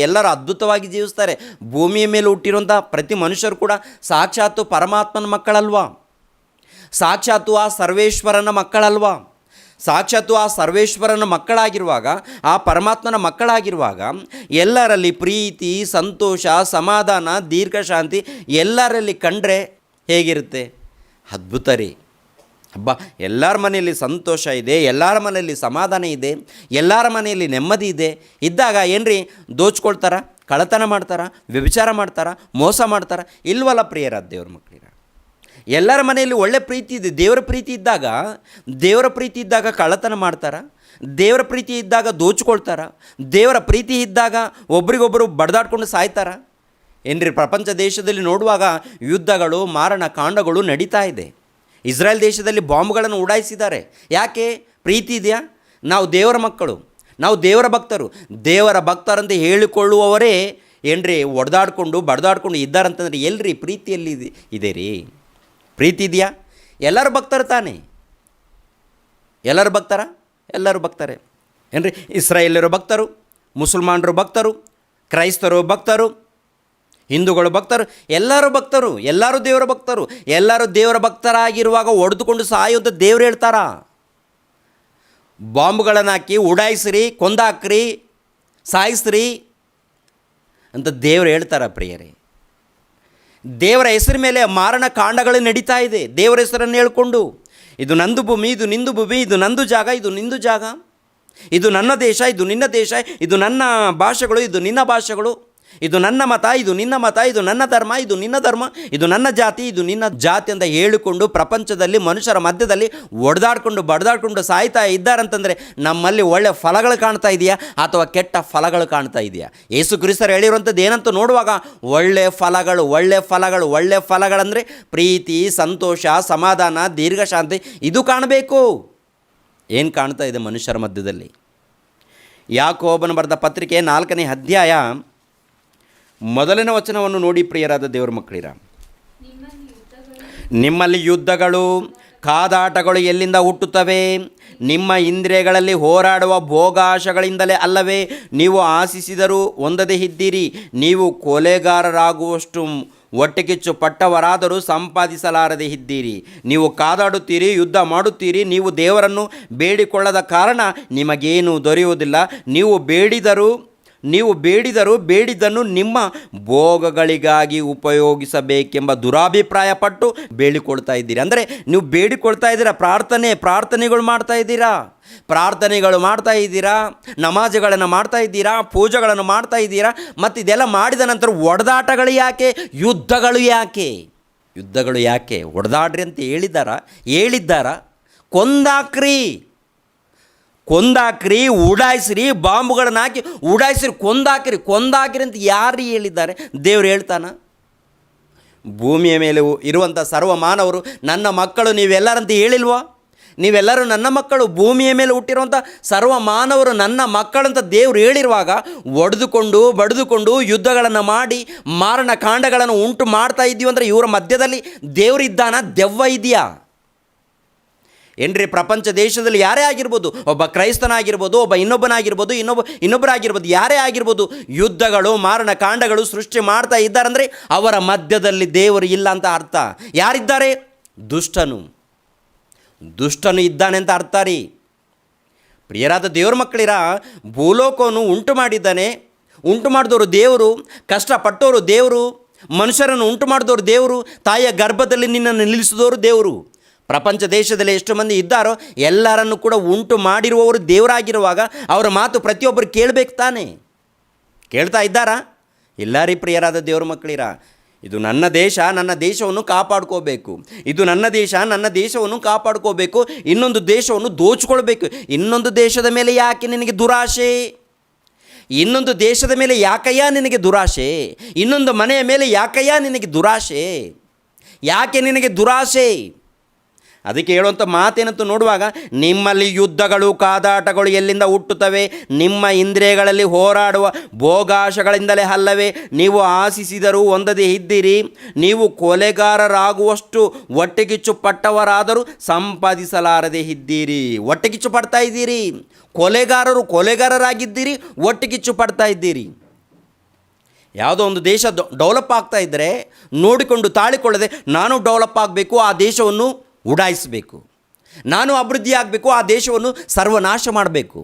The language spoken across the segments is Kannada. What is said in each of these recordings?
ಎಲ್ಲರೂ ಅದ್ಭುತವಾಗಿ ಜೀವಿಸ್ತಾರೆ. ಭೂಮಿಯ ಮೇಲೆ ಹುಟ್ಟಿರುವಂಥ ಪ್ರತಿ ಮನುಷ್ಯರು ಕೂಡ ಸಾಕ್ಷಾತ್ತು ಪರಮಾತ್ಮನ ಮಕ್ಕಳಲ್ವಾ? ಸಾಕ್ಷಾತ್ತು ಆ ಸರ್ವೇಶ್ವರನ ಮಕ್ಕಳಲ್ವಾ? ಸಾಕ್ಷಾತ್ತು ಆ ಸರ್ವೇಶ್ವರನ ಮಕ್ಕಳಾಗಿರುವಾಗ, ಆ ಪರಮಾತ್ಮನ ಮಕ್ಕಳಾಗಿರುವಾಗ ಎಲ್ಲರಲ್ಲಿ ಪ್ರೀತಿ, ಸಂತೋಷ, ಸಮಾಧಾನ, ದೀರ್ಘಶಾಂತಿ ಎಲ್ಲರಲ್ಲಿ ಕಂಡ್ರೆ ಹೇಗಿರುತ್ತೆ? ಅದ್ಭುತ ರೀ. ಹಬ್ಬ, ಎಲ್ಲರ ಮನೆಯಲ್ಲಿ ಸಂತೋಷ ಇದೆ, ಎಲ್ಲರ ಮನೆಯಲ್ಲಿ ಸಮಾಧಾನ ಇದೆ, ಎಲ್ಲರ ಮನೆಯಲ್ಲಿ ನೆಮ್ಮದಿ ಇದೆ. ಇದ್ದಾಗ ಏನ್ರಿ ದೋಚ್ಕೊಳ್ತಾರ, ಕಳ್ಳತನ ಮಾಡ್ತಾರ, ವ್ಯಭಿಚಾರ ಮಾಡ್ತಾರ, ಮೋಸ ಮಾಡ್ತಾರ? ಇಲ್ವಲ್ಲ ಪ್ರಿಯರಾದ ದೇವ್ರ ಮಕ್ಕಳಿರ. ಎಲ್ಲರ ಮನೆಯಲ್ಲಿ ಒಳ್ಳೆ ಪ್ರೀತಿ ಇದೆ. ದೇವರ ಪ್ರೀತಿ ಇದ್ದಾಗ ಕಳ್ಳತನ ಮಾಡ್ತಾರ, ದೇವರ ಪ್ರೀತಿ ಇದ್ದಾಗ ದೋಚ್ಕೊಳ್ತಾರ, ದೇವರ ಪ್ರೀತಿ ಇದ್ದಾಗ ಒಬ್ರಿಗೊಬ್ಬರು ಬಡ್ದಾಡ್ಕೊಂಡು ಸಾಯ್ತಾರ. ಏನ್ರಿ, ಪ್ರಪಂಚ ದೇಶದಲ್ಲಿ ನೋಡುವಾಗ ಯುದ್ಧಗಳು, ಮಾರಣ ಕಾಂಡಗಳು ನಡೀತಾ ಇದೆ. ಇಸ್ರೇಲ್ ದೇಶದಲ್ಲಿ ಬಾಂಬ್ಗಳನ್ನು ಉಡಾಯಿಸಿದ್ದಾರೆ. ಯಾಕೆ? ಪ್ರೀತಿ ಇದೆಯಾ? ನಾವು ದೇವರ ಮಕ್ಕಳು, ನಾವು ದೇವರ ಭಕ್ತರು. ದೇವರ ಭಕ್ತರಂತ ಹೇಳಿಕೊಳ್ಳುವವರೇ ಏನ್ರಿ ಒಡೆದಾಡ್ಕೊಂಡು ಬಡ್ದಾಡ್ಕೊಂಡು ಇದ್ದಾರಂತಂದ್ರೆ ಎಲ್ರಿ ಪ್ರೀತಿಯಲ್ಲಿ ಇದೆ ರೀ? ಪ್ರೀತಿ ಇದೆಯಾ? ಎಲ್ಲರೂ ಭಕ್ತರು ತಾನೇ? ಎಲ್ಲರೂ ಭಕ್ತರ? ಎಲ್ಲರೂ ಭಕ್ತರೇ ಏನ್ರಿ? ಇಸ್ರಾಯೇಲರು ಭಕ್ತರು, ಮುಸಲ್ಮಾನರು ಭಕ್ತರು, ಕ್ರೈಸ್ತರು ಭಕ್ತರು, ಹಿಂದೂಗಳು ಭಕ್ತರು, ಎಲ್ಲರೂ ಭಕ್ತರು, ಎಲ್ಲರೂ ದೇವರ ಭಕ್ತರು. ಎಲ್ಲರೂ ದೇವರ ಭಕ್ತರಾಗಿರುವಾಗ ಹೊಡೆದುಕೊಂಡು ಸಾಯುವಂಥ ದೇವ್ರು ಹೇಳ್ತಾರ? ಬಾಂಬ್ಗಳನ್ನು ಹಾಕಿ ಉಡಾಯಿಸ್ರಿ, ಕೊಂದಾಕ್ರಿ, ಸಾಯಿಸ್ರಿ ಅಂತ ದೇವರು ಹೇಳ್ತಾರ ಪ್ರಿಯರೇ? ದೇವರ ಹೆಸರ ಮೇಲೆ ಮಾರಣ ಕಾಂಡಗಳು ನಡೀತಾ ಇದೆ. ದೇವರ ಹೆಸರನ್ನು ಹೇಳ್ಕೊಂಡು, ಇದು ನಂದು ಭೂಮಿ, ಇದು ನಿಂದು ಭೂಮಿ, ಇದು ನಂದು ಜಾಗ, ಇದು ನಿಂದು ಜಾಗ, ಇದು ನನ್ನ ದೇಶ, ಇದು ನಿನ್ನ ದೇಶ, ಇದು ನನ್ನ ಭಾಷೆಗಳು, ಇದು ನಿನ್ನ ಭಾಷೆಗಳು, ಇದು ನನ್ನ ಮತ, ಇದು ನಿನ್ನ ಮತ, ಇದು ನನ್ನ ಧರ್ಮ, ಇದು ನಿನ್ನ ಧರ್ಮ, ಇದು ನನ್ನ ಜಾತಿ, ಇದು ನಿನ್ನ ಜಾತಿ ಅಂತ ಹೇಳಿಕೊಂಡು ಪ್ರಪಂಚದಲ್ಲಿ ಮನುಷ್ಯರ ಮಧ್ಯದಲ್ಲಿ ಒಡೆದಾಡ್ಕೊಂಡು ಬಡ್ದಾಡ್ಕೊಂಡು ಸಾಯ್ತಾ ಇದ್ದಾರಂತಂದರೆ ನಮ್ಮಲ್ಲಿ ಒಳ್ಳೆ ಫಲಗಳು ಕಾಣ್ತಾ ಇದೆಯಾ ಅಥವಾ ಕೆಟ್ಟ ಫಲಗಳು ಕಾಣ್ತಾ ಇದೆಯಾ? ಯೇಸು ಕ್ರಿಸ್ತರು ಹೇಳಿರುವಂಥದ್ದು ಏನಂತ ನೋಡುವಾಗ ಒಳ್ಳೆ ಫಲಗಳಂದರೆ ಪ್ರೀತಿ, ಸಂತೋಷ, ಸಮಾಧಾನ, ದೀರ್ಘಶಾಂತಿ ಇದು ಕಾಣಬೇಕು. ಏನು ಕಾಣ್ತಾ ಇದೆ ಮನುಷ್ಯರ ಮಧ್ಯದಲ್ಲಿ? ಯಾಕೋಬನು ಬರೆದ ಪತ್ರಿಕೆ 4ನೇ ಅಧ್ಯಾಯ 1ನೇ ವಚನವನ್ನು ನೋಡಿ ಪ್ರಿಯರಾದ ದೇವರ ಮಕ್ಕಳಿರ. ನಿಮ್ಮಲ್ಲಿ ಯುದ್ಧಗಳು, ಕಾದಾಟಗಳು ಎಲ್ಲಿಂದ ಹುಟ್ಟುತ್ತವೆ? ನಿಮ್ಮ ಇಂದ್ರಿಯಗಳಲ್ಲಿ ಹೋರಾಡುವ ಭೋಗಾಶಗಳಿಂದಲೇ ಅಲ್ಲವೇ? ನೀವು ಆಶಿಸಿದರೂ ಹೊಂದದೇ ಇದ್ದೀರಿ. ನೀವು ಕೊಲೆಗಾರರಾಗುವಷ್ಟು ಹೊಟ್ಟೆಕಿಚ್ಚು ಪಟ್ಟವರಾದರೂ ಸಂಪಾದಿಸಲಾರದೆ ಇದ್ದೀರಿ. ನೀವು ಕಾದಾಡುತ್ತೀರಿ, ಯುದ್ಧ ಮಾಡುತ್ತೀರಿ. ನೀವು ದೇವರನ್ನು ಬೇಡಿಕೊಳ್ಳದ ಕಾರಣ ನಿಮಗೇನು ದೊರೆಯುವುದಿಲ್ಲ. ನೀವು ಬೇಡಿದ್ದನ್ನು ನಿಮ್ಮ ಭೋಗಗಳಿಗಾಗಿ ಉಪಯೋಗಿಸಬೇಕೆಂಬ ದುರಾಭಿಪ್ರಾಯ ಪಟ್ಟು ಬೇಡಿಕೊಳ್ತಾ ಇದ್ದೀರಿ. ಅಂದರೆ ನೀವು ಬೇಡಿಕೊಳ್ತಾ ಇದ್ದೀರಾ, ಪ್ರಾರ್ಥನೆಗಳು ಮಾಡ್ತಾ ಇದ್ದೀರಾ, ನಮಾಜುಗಳನ್ನು ಮಾಡ್ತಾ ಇದ್ದೀರಾ, ಪೂಜೆಗಳನ್ನು ಮಾಡ್ತಾ ಇದ್ದೀರಾ. ಮತ್ತು ಇದೆಲ್ಲ ಮಾಡಿದ ನಂತರ ಒಡೆದಾಟಗಳು ಯಾಕೆ? ಯುದ್ಧಗಳು ಯಾಕೆ? ಒಡೆದಾಡ್ರಿ ಅಂತ ಹೇಳಿದ್ದಾರ? ಕೊಂದಾಕ್ರಿ, ಉಡಾಯಿಸ್ರಿ, ಬಾಂಬುಗಳನ್ನು ಹಾಕಿ ಉಡಾಯಿಸ್ರಿ, ಕೊಂದಾಕಿರಿ ಅಂತ ಯಾರು ಹೇಳಿದ್ದಾರೆ? ದೇವರು ಹೇಳ್ತಾನ? ಭೂಮಿಯ ಮೇಲೆ ಇರುವಂಥ ಸರ್ವ ಮಾನವರು ನನ್ನ ಮಕ್ಕಳು ನೀವೆಲ್ಲರಂತ ಹೇಳಿಲ್ವೋ? ನೀವೆಲ್ಲರೂ ನನ್ನ ಮಕ್ಕಳು, ಭೂಮಿಯ ಮೇಲೆ ಹುಟ್ಟಿರುವಂಥ ಸರ್ವ ಮಾನವರು ನನ್ನ ಮಕ್ಕಳಂತ ದೇವರು ಹೇಳಿರುವಾಗ ಒಡೆದುಕೊಂಡು ಬಡಿದುಕೊಂಡು ಯುದ್ಧಗಳನ್ನು ಮಾಡಿ ಮಾರಣ ಕಾಂಡಗಳನ್ನು ಉಂಟು ಮಾಡ್ತಾ ಇದ್ದೀವಿ ಅಂದರೆ ಇವರ ಮಧ್ಯದಲ್ಲಿ ದೇವರಿದ್ದಾನ? ದೆವ್ವ ಇದೆಯಾ? ಏನ್ರಿ, ಪ್ರಪಂಚ ದೇಶದಲ್ಲಿ ಯಾರೇ ಆಗಿರ್ಬೋದು, ಒಬ್ಬ ಕ್ರೈಸ್ತನಾಗಿರ್ಬೋದು, ಒಬ್ಬ ಇನ್ನೊಬ್ಬರಾಗಿರ್ಬೋದು, ಯಾರೇ ಆಗಿರ್ಬೋದು, ಯುದ್ಧಗಳು, ಮಾರಣ ಕಾಂಡಗಳು ಸೃಷ್ಟಿ ಮಾಡ್ತಾ ಇದ್ದಾರಂದರೆ ಅವರ ಮಧ್ಯದಲ್ಲಿ ದೇವರು ಇಲ್ಲ ಅಂತ ಅರ್ಥ. ಯಾರಿದ್ದಾರೆ? ದುಷ್ಟನು ಇದ್ದಾನೆ ಅಂತ ಅರ್ಥ ರೀ. ಪ್ರಿಯರಾದ ದೇವ್ರ ಮಕ್ಕಳಿರ, ಭೂಲೋಕವನ್ನು ಉಂಟು ಮಾಡಿದ್ದಾನೆ. ಉಂಟು ಮಾಡಿದವರು ದೇವರು, ಕಷ್ಟಪಟ್ಟವರು ದೇವರು, ಮನುಷ್ಯರನ್ನು ಉಂಟು ಮಾಡಿದವರು ದೇವರು, ತಾಯಿಯ ಗರ್ಭದಲ್ಲಿ ನಿನ್ನನ್ನು ನಿಲ್ಲಿಸಿದವರು ದೇವರು. ಪ್ರಪಂಚ ದೇಶದಲ್ಲಿ ಎಷ್ಟು ಮಂದಿ ಇದ್ದಾರೋ ಎಲ್ಲರನ್ನು ಕೂಡ ಉಂಟು ಮಾಡಿರುವವರು ದೇವರಾಗಿರುವಾಗ ಅವರ ಮಾತು ಪ್ರತಿಯೊಬ್ಬರು ಕೇಳಬೇಕು ತಾನೆ? ಕೇಳ್ತಾ ಇದ್ದಾರಾ? ಇಲ್ಲ ರೀ ಪ್ರಿಯರಾದ ದೇವ್ರ ಮಕ್ಕಳಿರ. ಇದು ನನ್ನ ದೇಶ, ನನ್ನ ದೇಶವನ್ನು ಕಾಪಾಡ್ಕೋಬೇಕು. ಇದು ನನ್ನ ದೇಶ, ನನ್ನ ದೇಶವನ್ನು ಕಾಪಾಡ್ಕೋಬೇಕು. ಇನ್ನೊಂದು ದೇಶವನ್ನು ದೋಚಿಕೊಳ್ಬೇಕು. ಇನ್ನೊಂದು ದೇಶದ ಮೇಲೆ ಯಾಕೆ ನಿನಗೆ ದುರಾಶೆ? ಇನ್ನೊಂದು ದೇಶದ ಮೇಲೆ ಯಾಕಯ್ಯ ನಿನಗೆ ದುರಾಶೆ? ಇನ್ನೊಂದು ಮನೆಯ ಮೇಲೆ ಯಾಕಯ್ಯ ನಿನಗೆ ದುರಾಶೆ? ಯಾಕೆ ನಿನಗೆ ದುರಾಶೆ? ಅದಕ್ಕೆ ಹೇಳುವಂಥ ಮಾತೇನಂತ ನೋಡುವಾಗ, ನಿಮ್ಮಲ್ಲಿ ಯುದ್ಧಗಳು, ಕಾದಾಟಗಳು ಎಲ್ಲಿಂದ ಹುಟ್ಟುತ್ತವೆ? ನಿಮ್ಮ ಇಂದ್ರಿಯಗಳಲ್ಲಿ ಹೋರಾಡುವ ಭೋಗಾಶಗಳಿಂದಲೇ ಅಲ್ಲವೇ? ನೀವು ಆಶಿಸಿದರೂ ಹೊಂದದೇ ಇದ್ದೀರಿ. ನೀವು ಕೊಲೆಗಾರರಾಗುವಷ್ಟು ಹೊಟ್ಟೆಕಿಚ್ಚು ಪಟ್ಟವರಾದರೂ ಸಂಪಾದಿಸಲಾರದೆ ಇದ್ದೀರಿ. ಹೊಟ್ಟೆಕಿಚ್ಚು ಪಡ್ತಾ ಇದ್ದೀರಿ. ಕೊಲೆಗಾರರಾಗಿದ್ದೀರಿ, ಹೊಟ್ಟೆಕಿಚ್ಚು ಪಡ್ತಾ ಇದ್ದೀರಿ. ಯಾವುದೋ ಒಂದು ದೇಶ ಡೆವಲಪ್ ಆಗ್ತಾ ಇದ್ದರೆ ನೋಡಿಕೊಂಡು ತಾಳಿಕೊಳ್ಳದೆ ನಾನು ಡೆವಲಪ್ ಆಗಬೇಕು, ಆ ದೇಶವನ್ನು ಉಡಾಯಿಸಬೇಕು, ನಾನು ಅಭಿವೃದ್ಧಿ ಆಗಬೇಕು, ಆ ದೇಶವನ್ನು ಸರ್ವನಾಶ ಮಾಡಬೇಕು.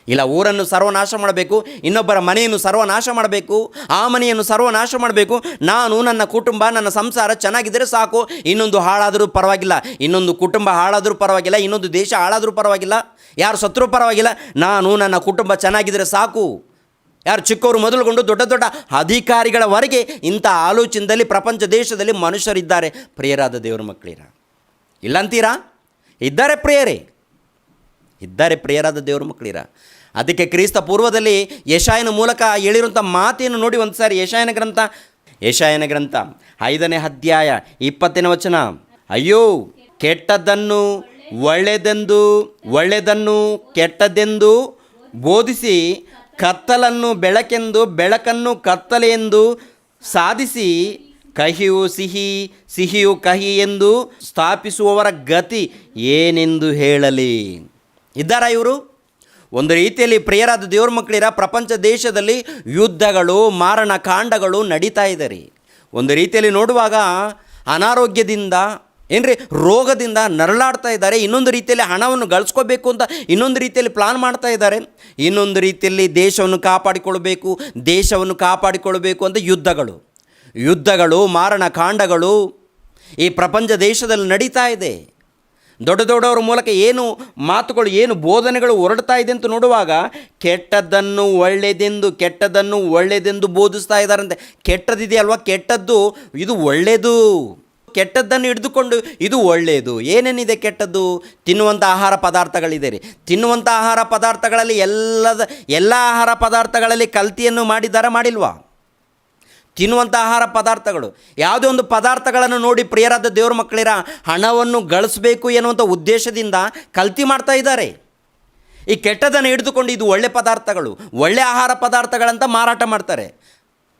ಇಲ್ಲ ಊರನ್ನು ಸರ್ವನಾಶ ಮಾಡಬೇಕು, ಇನ್ನೊಬ್ಬರ ಮನೆಯನ್ನು ಸರ್ವನಾಶ ಮಾಡಬೇಕು, ಆ ಮನೆಯನ್ನು ಸರ್ವನಾಶ ಮಾಡಬೇಕು, ನಾನು ನನ್ನ ಕುಟುಂಬ ನನ್ನ ಸಂಸಾರ ಚೆನ್ನಾಗಿದ್ದರೆ ಸಾಕು, ಇನ್ನೊಂದು ಹಾಳಾದರೂ ಪರವಾಗಿಲ್ಲ, ಇನ್ನೊಂದು ಕುಟುಂಬ ಹಾಳಾದರೂ ಪರವಾಗಿಲ್ಲ, ಇನ್ನೊಂದು ದೇಶ ಹಾಳಾದರೂ ಪರವಾಗಿಲ್ಲ, ಯಾರು ಸತ್ತರೂ ಪರವಾಗಿಲ್ಲ, ನಾನು ನನ್ನ ಕುಟುಂಬ ಚೆನ್ನಾಗಿದ್ದರೆ ಸಾಕು. ಯಾರು ಚಿಕ್ಕವರು ಮೊದಲುಗೊಂಡು ದೊಡ್ಡ ದೊಡ್ಡ ಅಧಿಕಾರಿಗಳವರೆಗೆ ಇಂಥ ಆಲೋಚನೆಯಲ್ಲಿ ಪ್ರಪಂಚ ದೇಶದಲ್ಲಿ ಮನುಷ್ಯರಿದ್ದಾರೆ. ಪ್ರಿಯರಾದ ದೇವರ ಮಕ್ಕಳಿರ, ಇಲ್ಲಂತೀರಾ? ಇದ್ದಾರೆ ಪ್ರಿಯರಾದ ದೇವರ ಮಕ್ಕಳಿರ. ಅದಕ್ಕೆ ಕ್ರಿಸ್ತ ಪೂರ್ವದಲ್ಲಿ ಯೆಶಾಯನ ಮೂಲಕ ಹೇಳಿರುವಂಥ ಮಾತೇನು ನೋಡಿ ಒಂದು ಸಾರಿ. ಯೆಶಾಯನ ಗ್ರಂಥ 5ನೇ ಅಧ್ಯಾಯ 20ನೇ ವಚನ. ಅಯ್ಯೋ, ಕೆಟ್ಟದ್ದನ್ನು ಒಳ್ಳೆಯದನ್ನು ಕೆಟ್ಟದ್ದೆಂದು ಬೋಧಿಸಿ, ಕತ್ತಲನ್ನು ಬೆಳಕೆಂದು ಬೆಳಕನ್ನು ಕತ್ತಲೆಯೆಂದು ಸಾಧಿಸಿ, ಕಹಿಯು ಸಿಹಿ ಸಿಹಿಯು ಕಹಿ ಎಂದು ಸ್ಥಾಪಿಸುವವರ ಗತಿ ಏನೆಂದು ಹೇಳಲಿ. ಇದ್ದಾರಾ ಇವರು? ಒಂದು ರೀತಿಯಲ್ಲಿ ಪ್ರಿಯರಾದ ದೇವ್ರ ಮಕ್ಕಳಿರ, ಪ್ರಪಂಚ ದೇಶದಲ್ಲಿ ಯುದ್ಧಗಳು ಮಾರಣಕಾಂಡಗಳು ನಡೀತಾ ಇದ್ದಾರೆ. ಒಂದು ರೀತಿಯಲ್ಲಿ ನೋಡುವಾಗ ಅನಾರೋಗ್ಯದಿಂದ ರೋಗದಿಂದ ನರಳಾಡ್ತಾ ಇದ್ದಾರೆ. ಇನ್ನೊಂದು ರೀತಿಯಲ್ಲಿ ಹಣವನ್ನು ಗಳಿಸ್ಕೋಬೇಕು ಅಂತ ಇನ್ನೊಂದು ರೀತಿಯಲ್ಲಿ ಪ್ಲಾನ್ ಮಾಡ್ತಾ ಇದ್ದಾರೆ. ಇನ್ನೊಂದು ರೀತಿಯಲ್ಲಿ ದೇಶವನ್ನು ಕಾಪಾಡಿಕೊಳ್ಳಬೇಕು ಅಂತ ಯುದ್ಧಗಳು ಮಾರಣಕಾಂಡಗಳು ಈ ಪ್ರಪಂಚ ದೇಶದಲ್ಲಿ ನಡೀತಾ ಇದೆ. ದೊಡ್ಡವರ ಮೂಲಕ ಏನು ಮಾತುಗಳು, ಏನು ಬೋಧನೆಗಳು ಹೊರಡ್ತಾ ಇದೆ ಅಂತ ನೋಡುವಾಗ ಕೆಟ್ಟದ್ದನ್ನು ಒಳ್ಳೆಯದೆಂದು ಬೋಧಿಸ್ತಾ ಇದ್ದಾರಂತೆ. ಕೆಟ್ಟದಿದೆಯಲ್ವ, ಕೆಟ್ಟದ್ದು ಇದು ಒಳ್ಳೆಯದು, ಕೆಟ್ಟದ್ದನ್ನು ಹಿಡಿದುಕೊಂಡು ಇದು ಒಳ್ಳೆಯದು. ಏನೇನಿದೆ ಕೆಟ್ಟದ್ದು? ತಿನ್ನುವಂಥ ಆಹಾರ ಪದಾರ್ಥಗಳಿದೆ ರೀ. ತಿನ್ನುವಂಥ ಆಹಾರ ಪದಾರ್ಥಗಳಲ್ಲಿ ಎಲ್ಲ ಆಹಾರ ಪದಾರ್ಥಗಳಲ್ಲಿ ಕಲ್ತಿಯನ್ನು ಮಾಡಿಲ್ವಾ? ತಿನ್ನುವಂಥ ಆಹಾರ ಪದಾರ್ಥಗಳು, ಯಾವುದೇ ಒಂದು ಪದಾರ್ಥಗಳನ್ನು ನೋಡಿ ಪ್ರಿಯರಾದ ದೇವ್ರ ಮಕ್ಕಳಿರ, ಹಣವನ್ನು ಗಳಿಸಬೇಕು ಎನ್ನುವಂಥ ಉದ್ದೇಶದಿಂದ ಕಲ್ತಿ ಮಾಡ್ತಾ ಇದ್ದಾರೆ. ಈ ಕೆಟ್ಟದನ್ನು ಹಿಡಿದುಕೊಂಡು ಇದು ಒಳ್ಳೆ ಪದಾರ್ಥಗಳು, ಒಳ್ಳೆ ಆಹಾರ ಪದಾರ್ಥಗಳಂತ ಮಾರಾಟ ಮಾಡ್ತಾರೆ.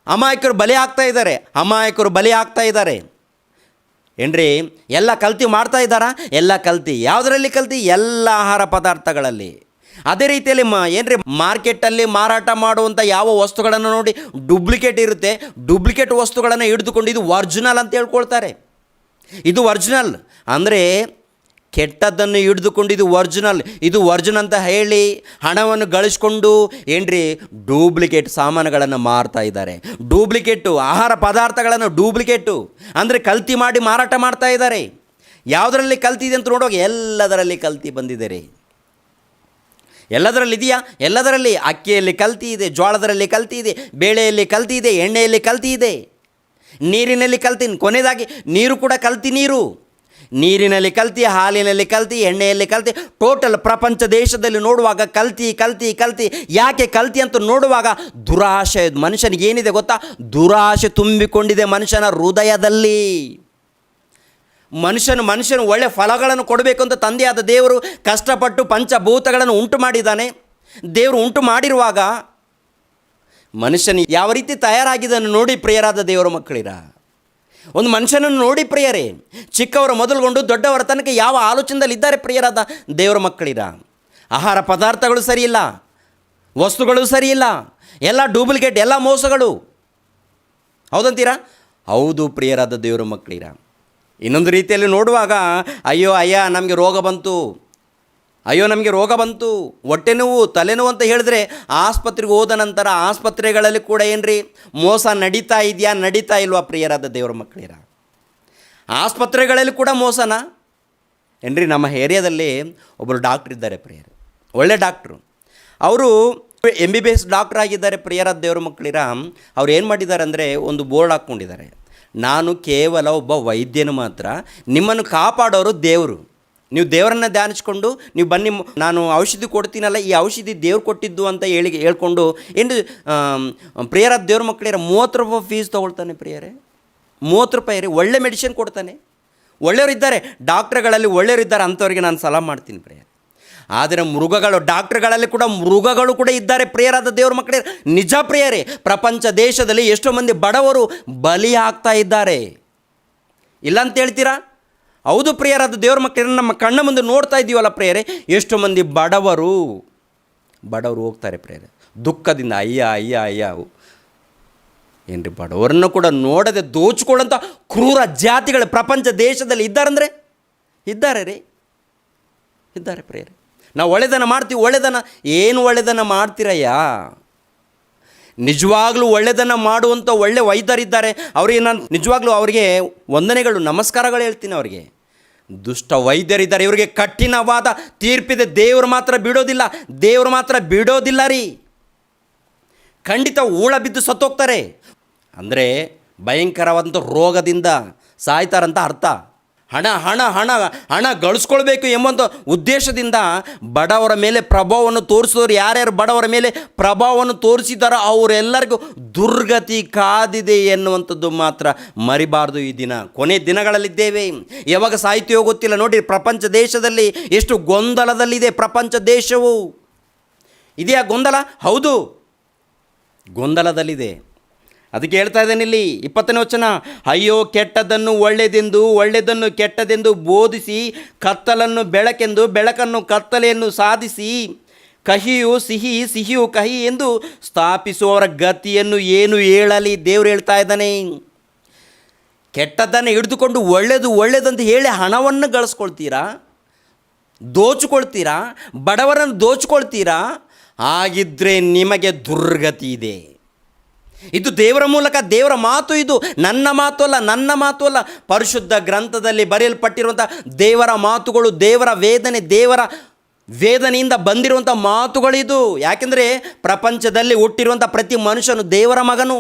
ಅಮಾಯಕರು ಬಲಿ ಆಗ್ತಾ ಇದ್ದಾರೆ. ಎಲ್ಲ ಕಲ್ತಿ ಮಾಡ್ತಾ ಇದ್ದಾರಾ? ಎಲ್ಲ ಕಲ್ತಿ. ಯಾವುದರಲ್ಲಿ ಕಲ್ತಿ? ಎಲ್ಲ ಆಹಾರ ಪದಾರ್ಥಗಳಲ್ಲಿ. ಅದೇ ರೀತಿಯಲ್ಲಿ ಮಾರ್ಕೆಟಲ್ಲಿ ಮಾರಾಟ ಮಾಡುವಂಥ ಯಾವ ವಸ್ತುಗಳನ್ನು ನೋಡಿ ಡೂಪ್ಲಿಕೇಟ್ ಇರುತ್ತೆ, ಡೂಪ್ಲಿಕೇಟ್ ವಸ್ತುಗಳನ್ನು ಹಿಡಿದುಕೊಂಡು ಇದು ಒರಿಜಿನಲ್ ಅಂತ ಹೇಳ್ಕೊಳ್ತಾರೆ. ಇದು ಒರಿಜಿನಲ್ ಅಂದರೆ ಕೆಟ್ಟದ್ದನ್ನು ಹಿಡಿದುಕೊಂಡು ಇದು ಒರಿಜಿನಲ್ ಅಂತ ಹೇಳಿ ಹಣವನ್ನು ಗಳಿಸ್ಕೊಂಡು ಡೂಪ್ಲಿಕೇಟ್ ಸಾಮಾನುಗಳನ್ನು ಮಾರ್ತಾ ಇದ್ದಾರೆ. ಡೂಪ್ಲಿಕೇಟು ಆಹಾರ ಪದಾರ್ಥಗಳನ್ನು ಅಂದರೆ ಕಲ್ತಿ ಮಾಡಿ ಮಾರಾಟ ಮಾಡ್ತಾ ಇದ್ದಾರೆ. ಯಾವುದರಲ್ಲಿ ಕಲ್ತಿ ಇದೆ ಅಂತ ನೋಡುವಾಗ ಎಲ್ಲದರಲ್ಲಿ ಕಲ್ತಿ ಬಂದಿದೆ ರೀ. ಎಲ್ಲದರಲ್ಲಿ ಇದೆಯಾ? ಎಲ್ಲದರಲ್ಲಿ. ಅಕ್ಕಿಯಲ್ಲಿ ಕಲ್ತಿ ಇದೆ, ಜೋಳದರಲ್ಲಿ ಕಲ್ತಿ ಇದೆ, ಬೇಳೆಯಲ್ಲಿ ಕಲ್ತಿ ಇದೆ, ಎಣ್ಣೆಯಲ್ಲಿ ಕಲ್ತಿ ಇದೆ, ನೀರಿನಲ್ಲಿ ಕಲ್ತಿ, ಕೊನೆಯದಾಗಿ ನೀರು ಕೂಡ ಕಲ್ತಿ. ನೀರಿನಲ್ಲಿ ಕಲ್ತಿ, ಹಾಲಿನಲ್ಲಿ ಕಲ್ತಿ, ಎಣ್ಣೆಯಲ್ಲಿ ಕಲ್ತಿ. ಟೋಟಲ್ ಪ್ರಪಂಚ ದೇಶದಲ್ಲಿ ನೋಡುವಾಗ ಕಲ್ತಿ. ಯಾಕೆ ಕಲ್ತಿ ಅಂತ ನೋಡುವಾಗ ದುರಾಶೆ. ಮನುಷ್ಯನಿಗೆ ಏನಿದೆ ಗೊತ್ತಾ? ದುರಾಶೆ ತುಂಬಿಕೊಂಡಿದೆ ಮನುಷ್ಯನ ಹೃದಯದಲ್ಲಿ. ಮನುಷ್ಯನು ಒಳ್ಳೆ ಫಲಗಳನ್ನು ಕೊಡಬೇಕು ಅಂತ ತಂದೆಯಾದ ದೇವರು ಕಷ್ಟಪಟ್ಟು ಪಂಚಭೂತಗಳನ್ನು ಉಂಟು ಮಾಡಿದ್ದಾನೆ. ದೇವರು ಉಂಟು ಮಾಡಿರುವಾಗ ಮನುಷ್ಯನು ಯಾವ ರೀತಿ ತಯಾರಾಗಿದ್ದನ್ನು ನೋಡಿ ಪ್ರಿಯರಾದ ದೇವರ ಮಕ್ಕಳಿರ. ಒಂದು ಮನುಷ್ಯನನ್ನು ನೋಡಿ ಪ್ರಿಯರೇ, ಚಿಕ್ಕವರ ಮೊದಲುಗೊಂಡು ದೊಡ್ಡವರ ತನಕ ಯಾವ ಆಲೋಚನೆಯಲ್ಲಿ ಇದ್ದಾರೆ ಪ್ರಿಯರಾದ ದೇವರ ಮಕ್ಕಳಿರ. ಆಹಾರ ಪದಾರ್ಥಗಳು ಸರಿಯಿಲ್ಲ, ವಸ್ತುಗಳು ಸರಿಯಿಲ್ಲ, ಎಲ್ಲ ಡೂಪ್ಲಿಕೇಟ್, ಎಲ್ಲ ಮೋಸಗಳು. ಹೌದಂತೀರಾ? ಹೌದು ಪ್ರಿಯರಾದ ದೇವರ ಮಕ್ಕಳಿರ. ಇನ್ನೊಂದು ರೀತಿಯಲ್ಲಿ ನೋಡುವಾಗ ಅಯ್ಯೋ ನಮಗೆ ರೋಗ ಬಂತು, ಹೊಟ್ಟೆ ನೋವು, ತಲೆನೋವು ಅಂತ ಹೇಳಿದ್ರೆ ಆಸ್ಪತ್ರೆಗೆ ಹೋದ ನಂತರ ಆಸ್ಪತ್ರೆಗಳಲ್ಲಿ ಕೂಡ ಮೋಸ ನಡೀತಾ ಇಲ್ವಾ ಪ್ರಿಯರಾದ ದೇವರ ಮಕ್ಕಳಿರ? ಆಸ್ಪತ್ರೆಗಳಲ್ಲಿ ಕೂಡ ಮೋಸನಾ? ನಮ್ಮ ಏರಿಯಾದಲ್ಲಿ ಒಬ್ಬರು ಡಾಕ್ಟ್ರ್ ಇದ್ದಾರೆ ಪ್ರಿಯರೇ, ಒಳ್ಳೆ ಡಾಕ್ಟ್ರು. ಅವರು MBBS ಡಾಕ್ಟ್ರ್ ಆಗಿದ್ದಾರೆ ಪ್ರಿಯರಾದ ದೇವರ ಮಕ್ಕಳಿರ. ಅವ್ರು ಏನು ಮಾಡಿದ್ದಾರೆ ಅಂದರೆ ಒಂದು ಬೋರ್ಡ್ ಹಾಕ್ಕೊಂಡಿದ್ದಾರೆ, ನಾನು ಕೇವಲ ಒಬ್ಬ ವೈದ್ಯನು ಮಾತ್ರ, ನಿಮ್ಮನ್ನು ಕಾಪಾಡೋರು ದೇವರು. ನೀವು ದೇವರನ್ನು ಧ್ಯಾನಿಸ್ಕೊಂಡು ನೀವು ಬನ್ನಿ, ನಾನು ಔಷಧಿ ಕೊಡ್ತೀನಲ್ಲ, ಈ ಔಷಧಿ ದೇವ್ರು ಕೊಟ್ಟಿದ್ದು ಅಂತ ಹೇಳ್ಕೊಂಡು ಪ್ರಿಯರಾದ ದೇವ್ರ ಮಕ್ಕಳಿರ 30 ರೂಪಾಯಿ ಫೀಸ್ ತೊಗೊಳ್ತಾನೆ ಪ್ರಿಯರೇ. 30 ರೂಪಾಯಿ ರೀ. ಒಳ್ಳೆ ಮೆಡಿಸಿನ್ ಕೊಡ್ತಾನೆ. ಒಳ್ಳೆಯವರಿದ್ದಾರೆ, ಡಾಕ್ಟ್ರುಗಳಲ್ಲಿ ಒಳ್ಳೆಯವರಿದ್ದಾರೆ, ಅಂಥವ್ರಿಗೆ ನಾನು ಸಲಹೆ ಮಾಡ್ತೀನಿ ಪ್ರಿಯರೇ. ಆದರೆ ಡಾಕ್ಟ್ರುಗಳಲ್ಲಿ ಕೂಡ ಮೃಗಗಳು ಕೂಡ ಇದ್ದಾರೆ ಪ್ರಿಯರಾದ ದೇವ್ರ ಮಕ್ಕಳೇ. ನಿಜ ಪ್ರಿಯರೇ, ಪ್ರಪಂಚ ದೇಶದಲ್ಲಿ ಎಷ್ಟೋ ಮಂದಿ ಬಡವರು ಬಲಿ ಆಗ್ತಾ ಇದ್ದಾರೆ. ಇಲ್ಲ ಅಂತ ಹೇಳ್ತೀರಾ? ಹೌದು ಪ್ರಿಯರಾದ ದೇವ್ರ ಮಕ್ಕಳೇ, ನಮ್ಮ ಕಣ್ಣ ಮುಂದೆ ನೋಡ್ತಾ ಇದ್ದೀವಲ್ಲ ಪ್ರಿಯರೇ, ಎಷ್ಟೋ ಮಂದಿ ಬಡವರು ಬಡವರು ಹೋಗ್ತಾರೆ ಪ್ರೇರೆ, ದುಃಖದಿಂದ ಅಯ್ಯ ಅಯ್ಯ ಅಯ್ಯ. ಏನ್ರಿ, ಬಡವರನ್ನು ಕೂಡ ನೋಡದೆ ದೋಚಿಕೊಳ್ಳೋಂಥ ಕ್ರೂರ ಜಾತಿಗಳು ಪ್ರಪಂಚ ದೇಶದಲ್ಲಿ ಇದ್ದಾರಂದರೆ ಇದ್ದಾರೆ ರೀ, ಇದ್ದಾರೆ ಪ್ರೇರೆ. ನಾವು ಒಳ್ಳೆದನ ಮಾಡ್ತೀವಿ, ಒಳ್ಳೆದನ ಏನು ಒಳ್ಳೆದನ ಮಾಡ್ತೀರಯ್ಯ? ನಿಜವಾಗ್ಲೂ ಒಳ್ಳೆದನ್ನು ಮಾಡುವಂಥ ಒಳ್ಳೆ ವೈದ್ಯರಿದ್ದಾರೆ, ಅವರಿಗೆ ನಾನು ನಿಜವಾಗ್ಲೂ ಅವರಿಗೆ ವಂದನೆಗಳು, ನಮಸ್ಕಾರಗಳು ಹೇಳ್ತೀನಿ ಅವರಿಗೆ. ದುಷ್ಟ ವೈದ್ಯರಿದ್ದಾರೆ, ಇವರಿಗೆ ಕಠಿಣವಾದ ತೀರ್ಪಿದೆ. ದೇವರು ಮಾತ್ರ ಬಿಡೋದಿಲ್ಲ, ದೇವರು ಮಾತ್ರ ಬಿಡೋದಿಲ್ಲ ರೀ. ಖಂಡಿತ ಹೂಳ ಬಿದ್ದು ಸತ್ತೋಗ್ತಾರೆ. ಅಂದರೆ ಭಯಂಕರವಾದಂಥ ರೋಗದಿಂದ ಸಾಯ್ತಾರಂತ ಅರ್ಥ. ಹಣ ಹಣ ಹಣ ಹಣ ಗಳಿಸ್ಕೊಳ್ಬೇಕು ಎಂಬಂಥ ಉದ್ದೇಶದಿಂದ ಬಡವರ ಮೇಲೆ ಪ್ರಭಾವವನ್ನು ತೋರಿಸಿದವರು ಯಾರ್ಯಾರು ಬಡವರ ಮೇಲೆ ಪ್ರಭಾವವನ್ನು ತೋರಿಸಿದಾರೋ ಅವರೆಲ್ಲರಿಗೂ ದುರ್ಗತಿ ಕಾದಿದೆ ಎನ್ನುವಂಥದ್ದು ಮಾತ್ರ ಮರಿಬಾರ್ದು. ಈ ದಿನ ಕೊನೆ ದಿನಗಳಲ್ಲಿದ್ದೇವೆ, ಯಾವಾಗ ಸಾಹಿತ್ಯವೋ ಗೊತ್ತಿಲ್ಲ. ನೋಡಿ, ಪ್ರಪಂಚ ದೇಶದಲ್ಲಿ ಎಷ್ಟು ಗೊಂದಲದಲ್ಲಿದೆ ಪ್ರಪಂಚ ದೇಶವು. ಇದೆಯಾ ಗೊಂದಲ? ಹೌದು, ಗೊಂದಲದಲ್ಲಿದೆ. ಅದಕ್ಕೆ ಹೇಳ್ತಾ ಇದ್ದೇನೆ ಇಲ್ಲಿ 20ನೇ ವಚನ, ಅಯ್ಯೋ ಕೆಟ್ಟದ್ದನ್ನು ಒಳ್ಳೆಯದೆಂದು, ಒಳ್ಳೆಯದನ್ನು ಕೆಟ್ಟದೆಂದು ಬೋಧಿಸಿ, ಕತ್ತಲನ್ನು ಬೆಳಕೆಂದು, ಬೆಳಕನ್ನು ಕತ್ತಲೆಯನ್ನು ಸಾಧಿಸಿ, ಕಹಿಯು ಸಿಹಿ, ಸಿಹಿಯು ಕಹಿ ಎಂದು ಸ್ಥಾಪಿಸುವವರ ಗತಿಯನ್ನು ಏನು ಹೇಳಲಿ? ದೇವರು ಹೇಳ್ತಾ ಇದ್ದಾನೆ. ಕೆಟ್ಟದ್ದನ್ನು ಹಿಡಿದುಕೊಂಡು ಒಳ್ಳೆಯದು ಒಳ್ಳೆಯದಂತ ಹೇಳಿ ಹಣವನ್ನು ಗಳಿಸ್ಕೊಳ್ತೀರಾ, ದೋಚಿಕೊಳ್ತೀರಾ, ಬಡವರನ್ನು ದೋಚಿಕೊಳ್ತೀರಾ, ಹಾಗಿದ್ದರೆ ನಿಮಗೆ ದುರ್ಗತಿ ಇದೆ. ಇದು ದೇವರ ಮೂಲಕ, ದೇವರ ಮಾತು, ಇದು ನನ್ನ ಮಾತು ಅಲ್ಲ, ನನ್ನ ಮಾತು ಅಲ್ಲ. ಪರಿಶುದ್ಧ ಗ್ರಂಥದಲ್ಲಿ ಬರೆಯಲ್ಪಟ್ಟಿರುವಂಥ ದೇವರ ಮಾತುಗಳು, ದೇವರ ವೇದನೆಯಿಂದ ಬಂದಿರುವಂಥ ಮಾತುಗಳಿದು. ಯಾಕೆಂದರೆ ಪ್ರಪಂಚದಲ್ಲಿ ಹುಟ್ಟಿರುವಂಥ ಪ್ರತಿ ಮನುಷ್ಯನು ದೇವರ ಮಗನು,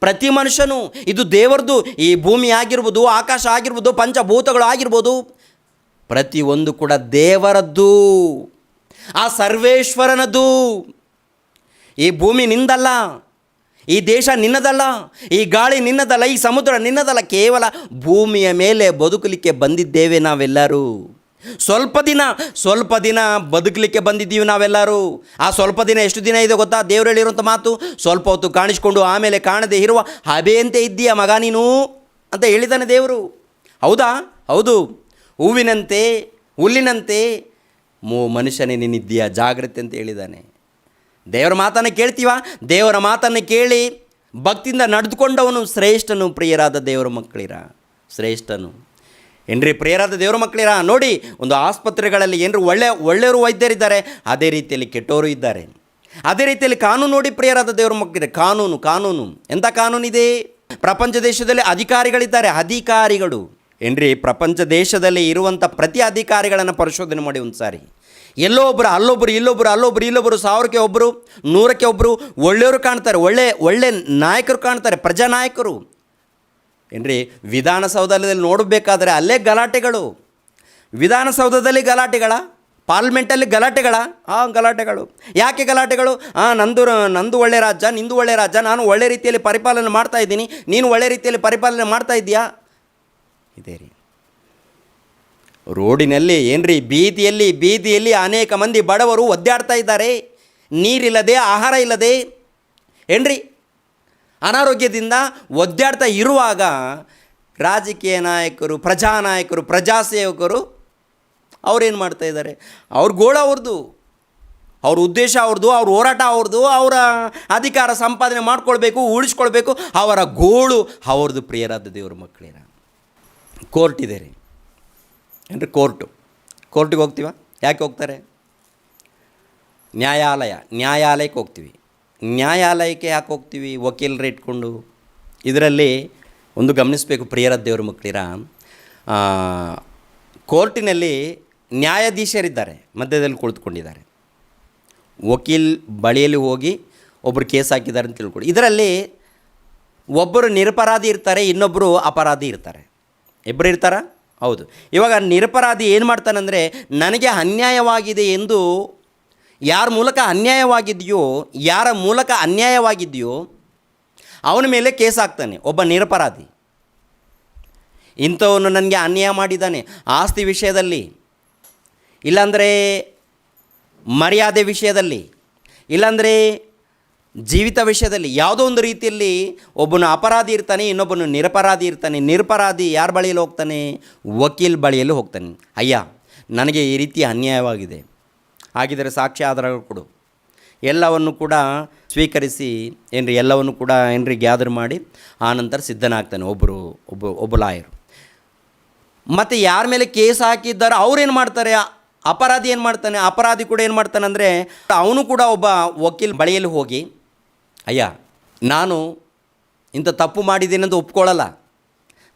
ಪ್ರತಿ ಮನುಷ್ಯನು. ಇದು ದೇವರದು. ಈ ಭೂಮಿ ಆಗಿರ್ಬೋದು, ಆಕಾಶ ಆಗಿರ್ಬೋದು, ಪಂಚಭೂತಗಳು ಆಗಿರ್ಬೋದು, ಪ್ರತಿಯೊಂದು ಕೂಡ ದೇವರದ್ದು, ಆ ಸರ್ವೇಶ್ವರನದು. ಈ ಭೂಮಿ ನಿಂದಲ್ಲ, ಈ ದೇಶ ನಿನ್ನದಲ್ಲ, ಈ ಗಾಳಿ ನಿನ್ನದಲ್ಲ, ಈ ಸಮುದ್ರ ನಿನ್ನದಲ್ಲ. ಕೇವಲ ಭೂಮಿಯ ಮೇಲೆ ಬದುಕಲಿಕ್ಕೆ ಬಂದಿದ್ದೇವೆ ನಾವೆಲ್ಲರೂ. ಸ್ವಲ್ಪ ದಿನ ಬದುಕಲಿಕ್ಕೆ ಬಂದಿದ್ದೀವಿ ನಾವೆಲ್ಲರೂ. ಆ ಸ್ವಲ್ಪ ದಿನ ಎಷ್ಟು ದಿನ ಇದೆ ಗೊತ್ತಾ? ದೇವರು ಹೇಳಿರುವಂಥ ಮಾತು, ಸ್ವಲ್ಪ ಹೊತ್ತು ಕಾಣಿಸ್ಕೊಂಡು ಆಮೇಲೆ ಕಾಣದೇ ಇರುವ ಹಬೆಯಂತೆ ಇದ್ದೀಯ ಮಗ ನೀನು ಅಂತ ಹೇಳಿದ್ದಾನೆ ದೇವರು. ಹೌದಾ? ಹೌದು. ಹೂವಿನಂತೆ, ಹುಲ್ಲಿನಂತೆ ಮನುಷ್ಯನೇ ನೀನಿದ್ದೀಯ, ಜಾಗ್ರತೆ ಅಂತ ಹೇಳಿದ್ದಾನೆ. ದೇವರ ಮಾತನ್ನು ಕೇಳ್ತೀವ? ದೇವರ ಮಾತನ್ನು ಕೇಳಿ ಭಕ್ತಿಯಿಂದ ನಡೆದುಕೊಂಡವನು ಶ್ರೇಷ್ಠನು. ಪ್ರಿಯರಾದ ದೇವರ ಮಕ್ಕಳಿರ, ಶ್ರೇಷ್ಠನು ಏನ್ರಿ ಪ್ರಿಯರಾದ ದೇವರ ಮಕ್ಕಳಿರ. ನೋಡಿ, ಒಂದು ಆಸ್ಪತ್ರೆಗಳಲ್ಲಿ ಏನ್ರಿ ಒಳ್ಳೆಯವರು ವೈದ್ಯರಿದ್ದಾರೆ, ಅದೇ ರೀತಿಯಲ್ಲಿ ಕೆಟ್ಟವರು ಇದ್ದಾರೆ. ಅದೇ ರೀತಿಯಲ್ಲಿ ಕಾನೂನು ನೋಡಿ ಪ್ರಿಯರಾದ ದೇವರ ಮಕ್ಕಳಿದೆ. ಕಾನೂನು ಎಂಥ ಕಾನೂನಿದೆ? ಪ್ರಪಂಚ ದೇಶದಲ್ಲಿ ಅಧಿಕಾರಿಗಳಿದ್ದಾರೆ, ಅಧಿಕಾರಿಗಳು ಏನ್ರಿ. ಪ್ರಪಂಚ ದೇಶದಲ್ಲಿ ಇರುವಂಥ ಪ್ರತಿ ಅಧಿಕಾರಿಗಳನ್ನು ಪರಿಶೋಧನೆ ಮಾಡಿ ಒಂದು ಸಾರಿ. ಎಲ್ಲೋ ಒಬ್ಬರು, ಅಲ್ಲೊಬ್ಬರು, ಇಲ್ಲೊಬ್ಬರು, 1000ಕ್ಕೆ ಒಬ್ಬರು, 100ಕ್ಕೆ ಒಬ್ಬರು ಒಳ್ಳೆಯವರು ಕಾಣ್ತಾರೆ, ಒಳ್ಳೆ ನಾಯಕರು ಕಾಣ್ತಾರೆ, ಪ್ರಜಾನಾಯಕರು ಏನ್ರಿ. ವಿಧಾನಸೌಧದಲ್ಲಿ ನೋಡಬೇಕಾದ್ರೆ ಅಲ್ಲೇ ಗಲಾಟೆಗಳು, ವಿಧಾನಸೌಧದಲ್ಲಿ ಗಲಾಟೆಗಳ, ಪಾರ್ಲಿಮೆಂಟಲ್ಲಿ ಗಲಾಟೆಗಳು. ಯಾಕೆ ಗಲಾಟೆಗಳು? ನಂದು ಒಳ್ಳೆ ರಾಜ್ಯ, ನಿಂದು ಒಳ್ಳೆ ರಾಜ್ಯ, ನಾನು ಒಳ್ಳೆ ರೀತಿಯಲ್ಲಿ ಪರಿಪಾಲನೆ ಮಾಡ್ತಾ ಇದ್ದೀನಿ, ನೀನು ಒಳ್ಳೆ ರೀತಿಯಲ್ಲಿ ಪರಿಪಾಲನೆ ಮಾಡ್ತಾ ಇದ್ದೀಯಾ? ಇದೇ ರೀ ರೋಡಿನಲ್ಲಿ ಏನ್ರಿ, ಬೀದಿಯಲ್ಲಿ ಅನೇಕ ಮಂದಿ ಬಡವರು ಒದ್ದಾಡ್ತಾ ಇದ್ದಾರೆ, ನೀರಿಲ್ಲದೆ, ಆಹಾರ ಇಲ್ಲದೆ ಏನ್ರಿ, ಅನಾರೋಗ್ಯದಿಂದ ಒದ್ದಾಡ್ತಾ ಇರುವಾಗ ರಾಜಕೀಯ ನಾಯಕರು, ಪ್ರಜಾನಾಯಕರು, ಪ್ರಜಾಸೇವಕರು ಅವ್ರೇನು ಮಾಡ್ತಾ ಇದ್ದಾರೆ? ಅವ್ರ ಗೋಳು ಅವ್ರದ್ದು, ಅವ್ರ ಉದ್ದೇಶ ಅವ್ರದ್ದು, ಅವ್ರ ಹೋರಾಟ ಅವ್ರದ್ದು, ಅವರ ಅಧಿಕಾರ ಸಂಪಾದನೆ ಮಾಡ್ಕೊಳ್ಬೇಕು, ಉಳಿಸ್ಕೊಳ್ಬೇಕು, ಅವರ ಗೋಳು ಅವ್ರದ್ದು. ಪ್ರಿಯರಾದ ದೇವರ ಮಕ್ಕಳಿರ, ಕೋರ್ಟ್ ಇದೆ ರೀ ಏನ್ರಿ, ಕೋರ್ಟಿಗೆ ಹೋಗ್ತೀವ? ಯಾಕೆ ಹೋಗ್ತಾರೆ? ನ್ಯಾಯಾಲಯಕ್ಕೆ ಹೋಗ್ತೀವಿ. ನ್ಯಾಯಾಲಯಕ್ಕೆ ಯಾಕೆ ಹೋಗ್ತೀವಿ? ವಕೀಲರು ಇಟ್ಕೊಂಡು. ಇದರಲ್ಲಿ ಒಂದು ಗಮನಿಸಬೇಕು ಪ್ರಿಯರಾದ ದೇವರ ಮಕ್ಕಳಿರ, ಕೋರ್ಟಿನಲ್ಲಿ ನ್ಯಾಯಾಧೀಶರಿದ್ದಾರೆ, ಮಧ್ಯದಲ್ಲಿ ಕುಳಿತುಕೊಂಡಿದ್ದಾರೆ. ವಕೀಲ್ ಬಳಿಯಲ್ಲಿ ಹೋಗಿ ಒಬ್ಬರು ಕೇಸ್ ಹಾಕಿದ್ದಾರೆ ಅಂತ ತಿಳ್ಕೊಳ್ಳಿ. ಇದರಲ್ಲಿ ಒಬ್ಬರು ನಿರಪರಾಧಿ ಇರ್ತಾರೆ, ಇನ್ನೊಬ್ಬರು ಅಪರಾಧಿ ಇರ್ತಾರೆ. ಇಬ್ಬರು ಇರ್ತಾರಾ? ಹೌದು. ಇವಾಗ ನಿರಪರಾಧಿ ಏನು ಮಾಡ್ತಾನಂದರೆ, ನನಗೆ ಅನ್ಯಾಯವಾಗಿದೆ ಎಂದು ಯಾರ ಮೂಲಕ ಅನ್ಯಾಯವಾಗಿದೆಯೋ ಅವನ ಮೇಲೆ ಕೇಸ್ ಹಾಕ್ತಾನೆ. ಒಬ್ಬ ನಿರಪರಾಧಿ, ಇಂಥವನು ನನಗೆ ಅನ್ಯಾಯ ಮಾಡಿದ್ದಾನೆ, ಆಸ್ತಿ ವಿಷಯದಲ್ಲಿ, ಇಲ್ಲಾಂದರೆ ಮರ್ಯಾದೆ ವಿಷಯದಲ್ಲಿ, ಇಲ್ಲಾಂದರೆ ಜೀವಿತ ವಿಷಯದಲ್ಲಿ, ಯಾವುದೋ ಒಂದು ರೀತಿಯಲ್ಲಿ ಒಬ್ಬನು ಅಪರಾಧಿ ಇರ್ತಾನೆ, ಇನ್ನೊಬ್ಬನು ನಿರಪರಾಧಿ ಇರ್ತಾನೆ. ನಿರಪರಾಧಿ ಯಾರ ಬಳಿಯಲ್ಲಿ ಹೋಗ್ತಾನೆ? ವಕೀಲ್ ಬಳಿಯಲ್ಲಿ ಹೋಗ್ತಾನೆ. ಅಯ್ಯ, ನನಗೆ ಈ ರೀತಿ ಅನ್ಯಾಯವಾಗಿದೆ, ಹಾಗಿದ್ದರೆ ಸಾಕ್ಷ್ಯ ಆಧಾರಗಳು ಕೊಡು, ಎಲ್ಲವನ್ನು ಕೂಡ ಸ್ವೀಕರಿಸಿ ಏನ್ರಿ ಎಲ್ಲವನ್ನು ಕೂಡ ಏನ್ರಿ ಗ್ಯಾದರ್ ಮಾಡಿ ಆನಂತರ ಸಿದ್ಧನಾಗ್ತಾನೆ ಒಬ್ಬ ಲಾಯರು. ಮತ್ತು ಯಾರ ಮೇಲೆ ಕೇಸ್ ಹಾಕಿದ್ದಾರೋ ಅವ್ರೇನು ಮಾಡ್ತಾರೆ, ಅಪರಾಧಿ ಏನು ಮಾಡ್ತಾನೆ, ಅಪರಾಧಿ ಕೂಡ ಏನು ಮಾಡ್ತಾನೆ ಅಂದರೆ ಅವನು ಕೂಡ ಒಬ್ಬ ವಕೀಲ್ ಬಳಿಯಲ್ಲಿ ಹೋಗಿ, ಅಯ್ಯ ನಾನು ಇಂಥ ತಪ್ಪು ಮಾಡಿದ್ದೀನಿ ಅಂತ ಒಪ್ಕೊಳ್ಳಲ್ಲ,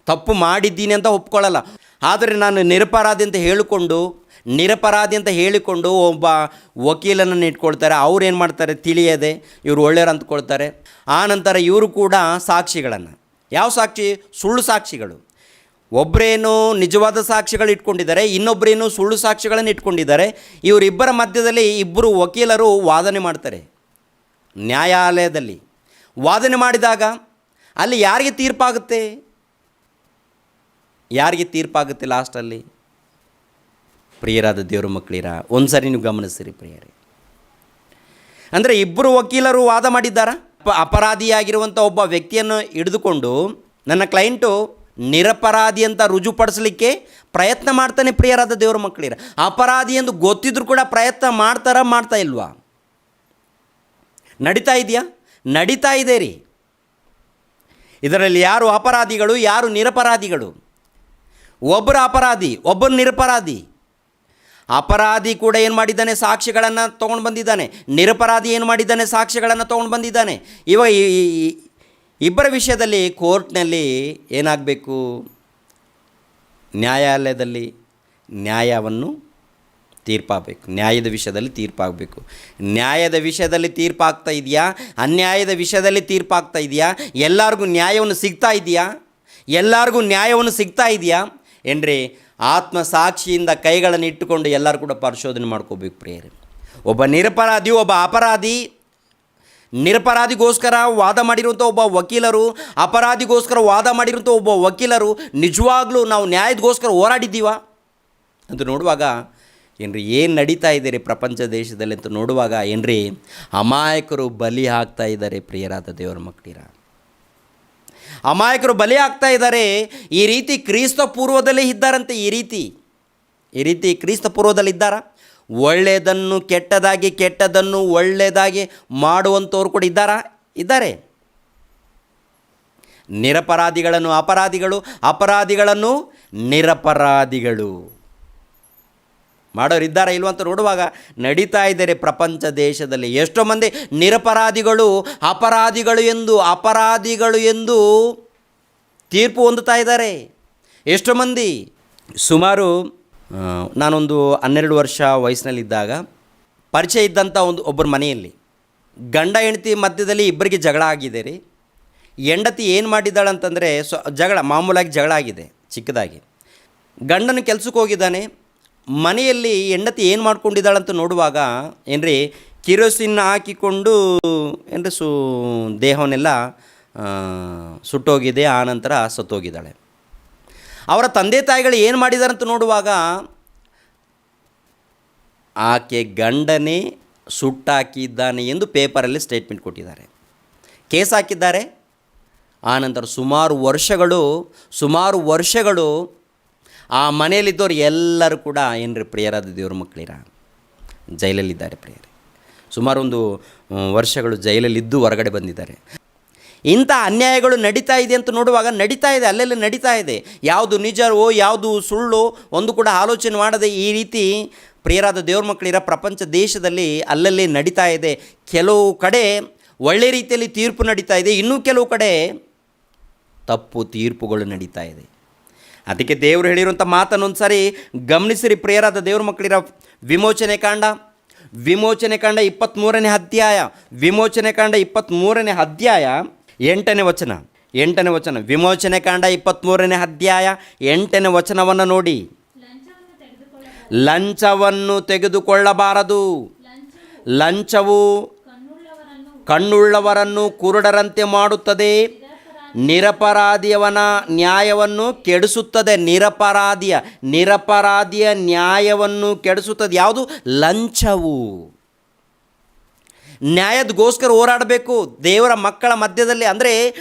ತಪ್ಪು ಮಾಡಿದ್ದೀನಿ ಅಂತ ಒಪ್ಕೊಳ್ಳಲ್ಲ, ಆದರೆ ನಾನು ನಿರಪರಾಧಿ ಅಂತ ಹೇಳಿಕೊಂಡು ಒಬ್ಬ ವಕೀಲನನ್ನು ಇಟ್ಕೊಳ್ತಾರೆ. ಅವ್ರು ಏನು ಮಾಡ್ತಾರೆ, ತಿಳಿಯದೆ ಇವರು ಒಳ್ಳೆಯರು ಅಂದ್ಕೊಳ್ತಾರೆ. ಆನಂತರ ಇವರು ಕೂಡ ಸಾಕ್ಷಿಗಳನ್ನು, ಯಾವ ಸಾಕ್ಷಿ, ಸುಳ್ಳು ಸಾಕ್ಷಿಗಳು, ಒಬ್ಬರೇನು ನಿಜವಾದ ಸಾಕ್ಷಿಗಳು ಇಟ್ಕೊಂಡಿದ್ದಾರೆ, ಇನ್ನೊಬ್ಬರೇನು ಸುಳ್ಳು ಸಾಕ್ಷಿಗಳನ್ನು ಇಟ್ಕೊಂಡಿದ್ದಾರೆ. ಇವರಿಬ್ಬರ ಮಧ್ಯದಲ್ಲಿ ಇಬ್ಬರು ವಕೀಲರು ವಾದನೆ ಮಾಡ್ತಾರೆ. ನ್ಯಾಯಾಲಯದಲ್ಲಿ ವಾದನೆ ಮಾಡಿದಾಗ ಅಲ್ಲಿ ಯಾರಿಗೆ ತೀರ್ಪಾಗುತ್ತೆ ಲಾಸ್ಟಲ್ಲಿ? ಪ್ರಿಯರಾದ ದೇವರ ಮಕ್ಕಳಿರ, ಒಂದು ಸರಿ ನೀವು ಗಮನಿಸಿರಿ ಪ್ರಿಯರೇ. ಅಂದರೆ ಇಬ್ಬರು ವಕೀಲರು ವಾದ ಮಾಡಿದ್ದಾರಾ? ಅಪರಾಧಿಯಾಗಿರುವಂಥ ಒಬ್ಬ ವ್ಯಕ್ತಿಯನ್ನು ಹಿಡಿದುಕೊಂಡು ನನ್ನ ಕ್ಲೈಂಟು ನಿರಪರಾಧಿ ಅಂತ ರುಜುಪಡಿಸಲಿಕ್ಕೆ ಪ್ರಯತ್ನ ಮಾಡ್ತಾನೆ. ಪ್ರಿಯರಾದ ದೇವರ ಮಕ್ಕಳಿರ, ಅಪರಾಧಿ ಎಂದು ಗೊತ್ತಿದ್ರೂ ಕೂಡ ಪ್ರಯತ್ನ ಮಾಡ್ತಾ ಇಲ್ವಾ? ನಡೀತಾ ಇದೆ ರೀ. ಇದರಲ್ಲಿ ಯಾರು ಅಪರಾಧಿಗಳು, ಯಾರು ನಿರಪರಾಧಿಗಳು? ಒಬ್ಬರು ಅಪರಾಧಿ, ಒಬ್ಬರು ನಿರಪರಾಧಿ. ಅಪರಾಧಿ ಕೂಡ ಏನು ಮಾಡಿದ್ದಾನೆ, ಸಾಕ್ಷಿಗಳನ್ನು ತೊಗೊಂಡು ಬಂದಿದ್ದಾನೆ. ನಿರಪರಾಧಿ ಏನು ಮಾಡಿದ್ದಾನೆ, ಸಾಕ್ಷಿಗಳನ್ನು ತೊಗೊಂಡು ಬಂದಿದ್ದಾನೆ. ಇವಾಗ ಇಬ್ಬರ ವಿಷಯದಲ್ಲಿ ಕೋರ್ಟ್ನಲ್ಲಿ ಏನಾಗಬೇಕು, ನ್ಯಾಯಾಲಯದಲ್ಲಿ ನ್ಯಾಯದ ವಿಷಯದಲ್ಲಿ ತೀರ್ಪಾಗಬೇಕು. ನ್ಯಾಯದ ವಿಷಯದಲ್ಲಿ ತೀರ್ಪಾಗ್ತಾ ಇದೆಯಾ, ಅನ್ಯಾಯದ ವಿಷಯದಲ್ಲಿ ತೀರ್ಪಾಗ್ತಾ ಇದೆಯಾ, ಎಲ್ಲರಿಗೂ ನ್ಯಾಯವನ್ನು ಸಿಗ್ತಾ ಇದೆಯಾ ಏನ್ರಿ? ಆತ್ಮಸಾಕ್ಷಿಯಿಂದ ಕೈಗಳನ್ನು ಇಟ್ಟುಕೊಂಡು ಎಲ್ಲರೂ ಕೂಡ ಪರಿಶೋಧನೆ ಮಾಡ್ಕೋಬೇಕು ಪ್ರಿಯರೇ. ಒಬ್ಬ ನಿರಪರಾಧಿ, ಒಬ್ಬ ಅಪರಾಧಿ, ನಿರಪರಾಧಿಗೋಸ್ಕರ ವಾದ ಮಾಡಿರುವಂಥ ಒಬ್ಬ ವಕೀಲರು, ಅಪರಾಧಿಗೋಸ್ಕರ ವಾದ ಮಾಡಿರುವಂಥ ಒಬ್ಬ ವಕೀಲರು, ನಿಜವಾಗ್ಲೂ ನಾವು ನ್ಯಾಯದಗೋಸ್ಕರ ಹೋರಾಡಿದ್ದೀವ ಅಂತ ನೋಡುವಾಗ ಏನ್ರಿ ಏನು ನಡೀತಾ ಇದೆ ರೀ ಪ್ರಪಂಚ ದೇಶದಲ್ಲಿ ಅಂತ ನೋಡುವಾಗ ಏನ್ರಿ ಅಮಾಯಕರು ಬಲಿ ಆಗ್ತಾ ಇದ್ದಾರೆ. ಪ್ರಿಯರಾದ ದೇವರ ಮಕ್ಕಳಿರ, ಅಮಾಯಕರು ಬಲಿ ಆಗ್ತಾ ಇದ್ದಾರೆ. ಈ ರೀತಿ ಕ್ರಿಸ್ತ ಪೂರ್ವದಲ್ಲೇ ಇದ್ದಾರಂತೆ. ಈ ರೀತಿ ಕ್ರಿಸ್ತ ಪೂರ್ವದಲ್ಲಿ ಇದ್ದಾರಾ? ಒಳ್ಳೆಯದನ್ನು ಕೆಟ್ಟದಾಗಿ, ಕೆಟ್ಟದನ್ನು ಒಳ್ಳೆಯದಾಗಿ ಮಾಡುವಂಥವ್ರು ಕೂಡ ಇದ್ದಾರೆ. ನಿರಪರಾಧಿಗಳನ್ನು ಅಪರಾಧಿಗಳು, ಅಪರಾಧಿಗಳನ್ನು ನಿರಪರಾಧಿಗಳು ಮಾಡೋರಿದ್ದಾರೆ ಇಲ್ವ ಅಂತ ನೋಡುವಾಗ ನಡೀತಾ ಇದ್ದಾರೆ ಪ್ರಪಂಚ ದೇಶದಲ್ಲಿ. ಎಷ್ಟೋ ಮಂದಿ ನಿರಪರಾಧಿಗಳು ಅಪರಾಧಿಗಳು ಎಂದು ತೀರ್ಪು ಹೊಂದುತ್ತಾ ಇದ್ದಾರೆ. ಎಷ್ಟೋ ಮಂದಿ, ಸುಮಾರು ನಾನೊಂದು 12 ವರ್ಷ ವಯಸ್ಸಿನಲ್ಲಿದ್ದಾಗ ಪರಿಚಯ ಇದ್ದಂಥ ಒಬ್ಬರ ಮನೆಯಲ್ಲಿ ಗಂಡ ಹೆಂಡತಿ ಮಧ್ಯದಲ್ಲಿ ಇಬ್ಬರಿಗೆ ಜಗಳ ಆಗಿದೆ ರೀ. ಹೆಂಡತಿ ಏನು ಮಾಡಿದ್ದಾಳೆ ಅಂತಂದರೆ ಮಾಮೂಲಾಗಿ ಜಗಳ ಆಗಿದೆ ಚಿಕ್ಕದಾಗಿ. ಗಂಡನು ಕೆಲಸಕ್ಕೆ ಹೋಗಿದ್ದಾನೆ. ಮನೆಯಲ್ಲಿ ಹೆಂಡತಿ ಏನು ಮಾಡ್ಕೊಂಡಿದ್ದಾಳಂತ ನೋಡುವಾಗ ಏನ್ರಿ ಕಿರೋಸಿನ್ ಹಾಕಿಕೊಂಡು ಏನ್ರಿ ದೇಹವನ್ನೆಲ್ಲ ಸುಟ್ಟೋಗಿದೆ. ಆನಂತರ ಸತ್ತೋಗಿದ್ದಾಳೆ. ಅವರ ತಂದೆ ತಾಯಿಗಳು ಏನು ಮಾಡಿದಾರಂತ ನೋಡುವಾಗ ಆಕೆ ಗಂಡನೇ ಸುಟ್ಟಾಕಿದ್ದಾನೆ ಎಂದು ಪೇಪರಲ್ಲಿ ಸ್ಟೇಟ್ಮೆಂಟ್ ಕೊಟ್ಟಿದ್ದಾರೆ, ಕೇಸ್ ಹಾಕಿದ್ದಾರೆ. ಆನಂತರ ಸುಮಾರು ವರ್ಷಗಳು ಆ ಮನೆಯಲ್ಲಿದ್ದವ್ರು ಎಲ್ಲರೂ ಕೂಡ ಏನ್ರಿ ಪ್ರಿಯರಾದ ದೇವ್ರ ಮಕ್ಕಳಿರ ಜೈಲಲ್ಲಿದ್ದಾರೆ ಪ್ರಿಯರೇ. ಸುಮಾರು ಒಂದು ವರ್ಷಗಳು ಜೈಲಲ್ಲಿದ್ದು ಹೊರಗಡೆ ಬಂದಿದ್ದಾರೆ. ಇಂಥ ಅನ್ಯಾಯಗಳು ನಡೀತಾ ಇದೆ ಅಂತ ನೋಡುವಾಗ ಅಲ್ಲೆಲ್ಲ ನಡೀತಾ ಇದೆ. ಯಾವುದು ನಿಜವೋ ಯಾವುದು ಸುಳ್ಳು ಒಂದು ಕೂಡ ಆಲೋಚನೆ ಮಾಡದೆ ಈ ರೀತಿ ಪ್ರಿಯರಾದ ದೇವ್ರ ಮಕ್ಕಳಿರ ಪ್ರಪಂಚ ದೇಶದಲ್ಲಿ ಅಲ್ಲಲ್ಲಿ ನಡೀತಾ ಇದೆ. ಕೆಲವು ಕಡೆ ಒಳ್ಳೆ ರೀತಿಯಲ್ಲಿ ತೀರ್ಪು ನಡೀತಾ ಇದೆ, ಇನ್ನೂ ಕೆಲವು ಕಡೆ ತಪ್ಪು ತೀರ್ಪುಗಳು ನಡೀತಾ ಇದೆ. ಅದಕ್ಕೆ ದೇವರು ಹೇಳಿರುವಂಥ ಮಾತನ್ನು ಒಂದು ಸಾರಿ ಗಮನಿಸಿರಿ ಪ್ರಿಯರಾದ ದೇವ್ರ ಮಕ್ಕಳಿರ. ವಿಮೋಚನೆ ಕಾಂಡ 23ನೇ ಅಧ್ಯಾಯ, ವಿಮೋಚನೆ ಕಾಂಡ 23ನೇ ಅಧ್ಯಾಯ 8ನೇ ವಚನ. ವಿಮೋಚನೆ ಕಾಂಡ 23ನೇ ಅಧ್ಯಾಯ 8ನೇ ವಚನವನ್ನು ನೋಡಿ. ಲಂಚವನ್ನು ತೆಗೆದುಕೊಳ್ಳಬಾರದು. ಲಂಚವು ಕಣ್ಣುಳ್ಳವರನ್ನು ಕುರುಡರಂತೆ ಮಾಡುತ್ತದೆ, ನಿರಪರಾಧಿಯವನ ನ್ಯಾಯವನ್ನು ಕೆಡಿಸುತ್ತದೆ. ನಿರಪರಾಧಿಯ ನ್ಯಾಯವನ್ನು ಕೆಡಿಸುತ್ತದೆ. ಯಾವುದು? ಲಂಚವು. ನ್ಯಾಯದಗೋಸ್ಕರ ಹೋರಾಡಬೇಕು ದೇವರ ಮಕ್ಕಳ ಮಧ್ಯದಲ್ಲಿ. ಅಂದರೆ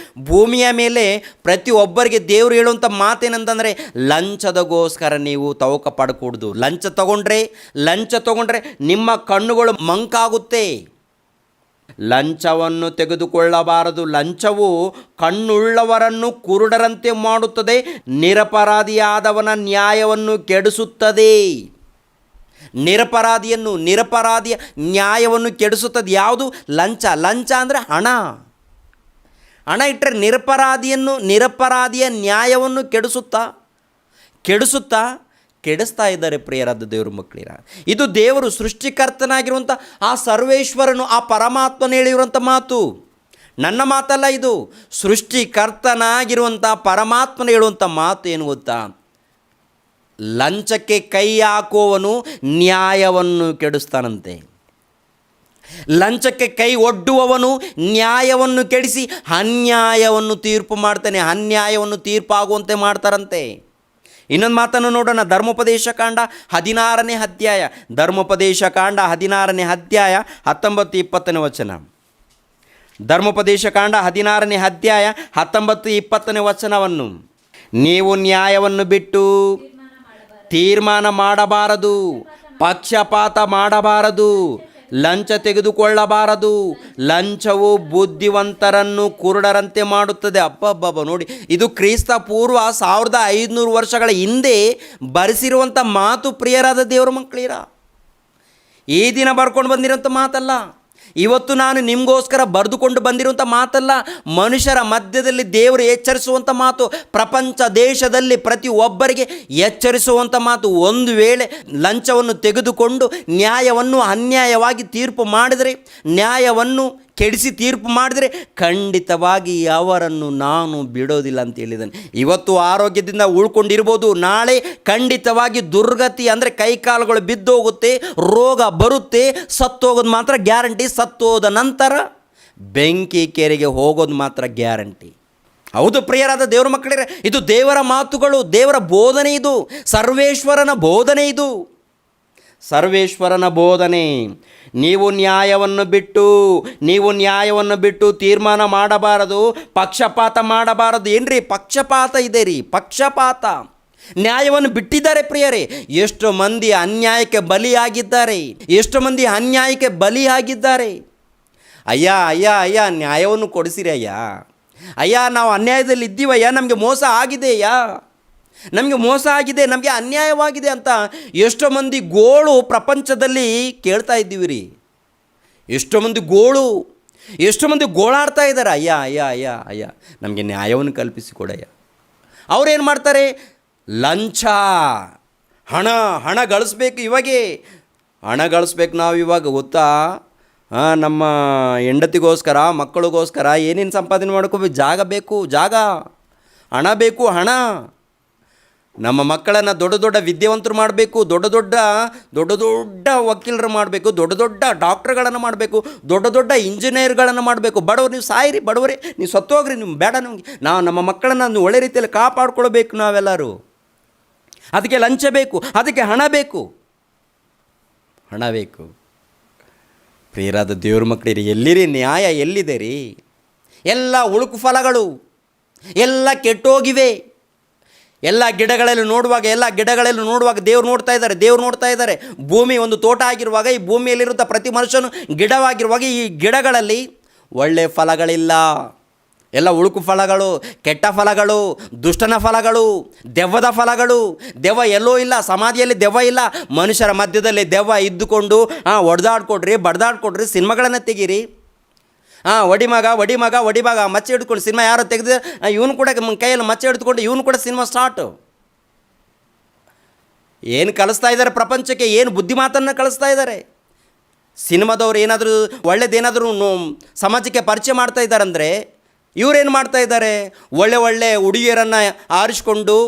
ಭೂಮಿಯ ಮೇಲೆ ಪ್ರತಿಯೊಬ್ಬರಿಗೆ ದೇವರು ಹೇಳುವಂಥ ಮಾತೇನಂತಂದರೆ ಲಂಚದಗೋಸ್ಕರ ನೀವು ತವಕ ಪಡ್ಕೂಡ್ದು. ಲಂಚ ತಗೊಂಡ್ರೆ ನಿಮ್ಮ ಕಣ್ಣುಗಳು ಮಂಕಾಗುತ್ತೆ. ಲಂಚವನ್ನು ತೆಗೆದುಕೊಳ್ಳಬಾರದು. ಲಂಚವು ಕಣ್ಣುಳ್ಳವರನ್ನು ಕುರುಡರಂತೆ ಮಾಡುತ್ತದೆ, ನಿರಪರಾಧಿಯಾದವನ ನ್ಯಾಯವನ್ನು ಕೆಡಿಸುತ್ತದೆ. ನಿರಪರಾಧಿಯ ನ್ಯಾಯವನ್ನು ಕೆಡಿಸುತ್ತದೆ. ಯಾವುದು? ಲಂಚ. ಲಂಚ ಅಂದರೆ ಹಣ. ಹಣ ಇಟ್ಟರೆ ನಿರಪರಾಧಿಯ ನ್ಯಾಯವನ್ನು ಕೆಡಿಸ್ತಾ ಇದ್ದಾರೆ ಪ್ರಿಯರಾದ ದೇವರು ಮಕ್ಕಳಿರ. ಇದು ದೇವರು ಸೃಷ್ಟಿಕರ್ತನಾಗಿರುವಂಥ ಆ ಸರ್ವೇಶ್ವರನು, ಆ ಪರಮಾತ್ಮನು ಹೇಳಿರುವಂಥ ಮಾತು, ನನ್ನ ಮಾತಲ್ಲ ಇದು. ಸೃಷ್ಟಿಕರ್ತನಾಗಿರುವಂಥ ಪರಮಾತ್ಮನ ಹೇಳುವಂಥ ಮಾತು ಏನು ಗೊತ್ತಾ? ಲಂಚಕ್ಕೆ ಕೈ ಹಾಕುವವನು ನ್ಯಾಯವನ್ನು ಕೆಡಿಸ್ತಾನಂತೆ. ಲಂಚಕ್ಕೆ ಕೈ ಒಡ್ಡುವವನು ನ್ಯಾಯವನ್ನು ಕೆಡಿಸಿ ಅನ್ಯಾಯವನ್ನು ತೀರ್ಪು ಮಾಡ್ತಾನೆ, ಅನ್ಯಾಯವನ್ನು ತೀರ್ಪಾಗುವಂತೆ ಮಾಡ್ತಾರಂತೆ. ಇನ್ನೊಂದು ಮಾತನ್ನು ನೋಡೋಣ. ಧರ್ಮೋಪದೇಶ ಕಾಂಡ 16ನೇ ಅಧ್ಯಾಯ, ಧರ್ಮೋಪದೇಶ ಕಾಂಡ 16ನೇ ಅಧ್ಯಾಯ 19-20 ವಚನ. ಧರ್ಮೋಪದೇಶ ಕಾಂಡ 16ನೇ ಅಧ್ಯಾಯ 19-20 ವಚನವನ್ನು, ನೀವು ನ್ಯಾಯವನ್ನು ಬಿಟ್ಟು ತೀರ್ಮಾನ ಮಾಡಬಾರದು, ಪಕ್ಷಪಾತ ಮಾಡಬಾರದು, ಲಂಚ ತೆಗೆದುಕೊಳ್ಳಬಾರದು. ಲಂಚವು ಬುದ್ಧಿವಂತರನ್ನು ಕುರುಡರಂತೆ ಮಾಡುತ್ತದೆ. ಅಬ್ಬಬ್ಬಬ್ಬ ನೋಡಿ, ಇದು ಕ್ರಿಸ್ತ ಪೂರ್ವ 1500 ವರ್ಷಗಳ ಹಿಂದೆ ಬರೆಸಿರುವಂಥ ಮಾತು ಪ್ರಿಯರಾದ ದೇವರ ಮಕ್ಕಳಿರ. ಈ ದಿನ ಬರ್ಕೊಂಡು ಬಂದಿರೋಂಥ ಮಾತಲ್ಲ, ಇವತ್ತು ನಾನು ನಿಮಗೋಸ್ಕರ ಬರೆದುಕೊಂಡು ಬಂದಿರುವಂಥ ಮಾತಲ್ಲ. ಮನುಷ್ಯರ ಮಧ್ಯದಲ್ಲಿ ದೇವರು ಎಚ್ಚರಿಸುವಂಥ ಮಾತು, ಪ್ರಪಂಚ ದೇಶದಲ್ಲಿ ಪ್ರತಿಯೊಬ್ಬರಿಗೆ ಎಚ್ಚರಿಸುವಂಥ ಮಾತು. ಒಂದು ವೇಳೆ ಲಂಚವನ್ನು ತೆಗೆದುಕೊಂಡು ನ್ಯಾಯವನ್ನು ಅನ್ಯಾಯವಾಗಿ ತೀರ್ಪು ಮಾಡಿದರೆ, ನ್ಯಾಯವನ್ನು ಕೆಡಿಸಿ ತೀರ್ಪು ಮಾಡಿದರೆ ಖಂಡಿತವಾಗಿ ಅವರನ್ನು ನಾನು ಬಿಡೋದಿಲ್ಲ ಅಂತ ಹೇಳಿದ್ದಾನೆ. ಇವತ್ತು ಆರೋಗ್ಯದಿಂದ ಉಳ್ಕೊಂಡಿರ್ಬೋದು, ನಾಳೆ ಖಂಡಿತವಾಗಿ ದುರ್ಗತಿ ಅಂದರೆ ಕೈಕಾಲುಗಳು ಬಿದ್ದೋಗುತ್ತೆ, ರೋಗ ಬರುತ್ತೆ, ಸತ್ತೋಗೋದು ಮಾತ್ರ ಗ್ಯಾರಂಟಿ. ಸತ್ತೋದ ನಂತರ ಬೆಂಕಿ ಕೆರೆಗೆ ಹೋಗೋದು ಮಾತ್ರ ಗ್ಯಾರಂಟಿ. ಹೌದು ಪ್ರಿಯರಾದ ದೇವರ ಮಕ್ಕಳೇ, ಇದು ದೇವರ ಮಾತುಗಳು, ದೇವರ ಬೋಧನೆ, ಇದು ಸರ್ವೇಶ್ವರನ ಬೋಧನೆ. ಇದು ಸರ್ವೇಶ್ವರನ ಬೋಧನೆ. ನೀವು ನ್ಯಾಯವನ್ನು ಬಿಟ್ಟು ತೀರ್ಮಾನ ಮಾಡಬಾರದು, ಪಕ್ಷಪಾತ ಮಾಡಬಾರದು. ಏನ್ರಿ ಪಕ್ಷಪಾತ ಇದೆ ರೀ, ಪಕ್ಷಪಾತ. ನ್ಯಾಯವನ್ನು ಬಿಟ್ಟಿದ್ದಾರೆ ಪ್ರಿಯರೇ. ಎಷ್ಟು ಮಂದಿ ಅನ್ಯಾಯಕ್ಕೆ ಬಲಿಯಾಗಿದ್ದಾರೆ. ಅಯ್ಯ ನ್ಯಾಯವನ್ನು ಕೊಡಿಸಿರಿ ಅಯ್ಯ, ನಾವು ಅನ್ಯಾಯದಲ್ಲಿ ಇದ್ದೀವಯ್ಯ, ನಮಗೆ ಮೋಸ ಆಗಿದೆ, ನಮಗೆ ಅನ್ಯಾಯವಾಗಿದೆ ಅಂತ ಎಷ್ಟೋ ಮಂದಿ ಗೋಳು ಪ್ರಪಂಚದಲ್ಲಿ ಕೇಳ್ತಾ ಇದ್ದೀವಿ ರೀ. ಎಷ್ಟೋ ಮಂದಿ ಗೋಳಾಡ್ತಾ ಇದ್ದಾರೆ. ಅಯ್ಯ ನಮಗೆ ನ್ಯಾಯವನ್ನು ಕಲ್ಪಿಸಿಕೊಡಯ್ಯ. ಅವ್ರೇನು ಮಾಡ್ತಾರೆ? ಲಂಚ, ಹಣ ಗಳಿಸ್ಬೇಕು. ಹಣ ಗಳಿಸ್ಬೇಕು ನಾವು ಇವಾಗ, ಗೊತ್ತಾ? ನಮ್ಮ ಹೆಂಡತಿಗೋಸ್ಕರ, ಮಕ್ಕಳಿಗೋಸ್ಕರ ಏನೇನು ಸಂಪಾದನೆ ಮಾಡ್ಕೋಬೇಕು? ಜಾಗ, ಹಣ ಬೇಕು. ನಮ್ಮ ಮಕ್ಕಳನ್ನು ದೊಡ್ಡ ವಿದ್ಯಾವಂತರು ಮಾಡಬೇಕು, ದೊಡ್ಡ ವಕೀಲರು ಮಾಡಬೇಕು, ದೊಡ್ಡ ಡಾಕ್ಟರ್ಗಳನ್ನು ಮಾಡಬೇಕು, ದೊಡ್ಡ ಇಂಜಿನಿಯರ್ಗಳನ್ನು ಮಾಡಬೇಕು. ಬಡವರು ನೀವು ಸಾಯಿರಿ, ಬಡವರೇ ನೀವು ಸತ್ತೋಗ್ರಿ, ನೀವು ಬೇಡ ನಮಗೆ. ನಮ್ಮ ಮಕ್ಕಳನ್ನು ಒಳ್ಳೆ ರೀತಿಯಲ್ಲಿ ಕಾಪಾಡ್ಕೊಳ್ಬೇಕು ನಾವೆಲ್ಲರೂ. ಅದಕ್ಕೆ ಲಂಚ ಬೇಕು, ಅದಕ್ಕೆ ಹಣ ಬೇಕು. ಪ್ರಿಯರಾದ ದೇವ್ರ ಮಕ್ಕಳಿರಿ, ಎಲ್ಲಿರಿ ನ್ಯಾಯ? ಎಲ್ಲಿದೆ ರೀ? ಎಲ್ಲ ಉಳುಕು ಫಲಗಳು ಎಲ್ಲ ಕೆಟ್ಟೋಗಿವೆ. ಎಲ್ಲ ಗಿಡಗಳಲ್ಲಿ ನೋಡುವಾಗ ದೇವ್ರು ನೋಡ್ತಾ ಇದ್ದಾರೆ. ಭೂಮಿ ಒಂದು ತೋಟ ಆಗಿರುವಾಗ, ಈ ಭೂಮಿಯಲ್ಲಿರುವಂಥ ಪ್ರತಿ ಮನುಷ್ಯನು ಗಿಡವಾಗಿರುವಾಗ, ಈ ಗಿಡಗಳಲ್ಲಿ ಒಳ್ಳೆಯ ಫಲಗಳಿಲ್ಲ. ಎಲ್ಲ ಉಳುಕು ಫಲಗಳು, ಕೆಟ್ಟ ಫಲಗಳು, ದುಷ್ಟನ ಫಲಗಳು, ದೆವ್ವದ ಫಲಗಳು. ದೆವ್ವ ಎಲ್ಲೋ ಇಲ್ಲ, ಸಮಾಧಿಯಲ್ಲಿ ದೆವ್ವ ಇಲ್ಲ, ಮನುಷ್ಯರ ಮಧ್ಯದಲ್ಲಿ ದೆವ್ವ ಇದ್ದುಕೊಂಡು ಬಡ್ದಾಡ್ಕೊಡ್ರಿ, ಸಿನಿಮಾಗಳನ್ನು ತೆಗೀರಿ. ಒಡಿ ಮಗ ಮಚ್ಚೆ ಹಿಡ್ಕೊಂಡು ಸಿನಿಮಾ ಯಾರೋ ತೆಗೆದು ಇವನು ಕೂಡ ಕೈಯಲ್ಲಿ ಮಚ್ಚೆ ಹಿಡ್ಕೊಂಡು ಇವನು ಕೂಡ ಸಿನಿಮಾ ಸ್ಟಾರ್ಟು. ಏನು ಕಲಿಸ್ತಾ ಇದ್ದಾರೆ ಪ್ರಪಂಚಕ್ಕೆ? ಏನು ಬುದ್ಧಿ ಮಾತನ್ನು ಕಲಿಸ್ತಾ ಇದ್ದಾರೆ? ಸಿನಿಮಾದವ್ರು ಏನಾದರೂ ಒಳ್ಳೇದೇನಾದರೂ ಸಮಾಜಕ್ಕೆ ಪರಿಚಯ ಮಾಡ್ತಾ ಇದ್ದಾರಂದರೆ ಇವರೇನು ಮಾಡ್ತಾ ಇದ್ದಾರೆ? ಒಳ್ಳೆ ಹುಡುಗಿಯರನ್ನು ಆರಿಸ್ಕೊಂಡು,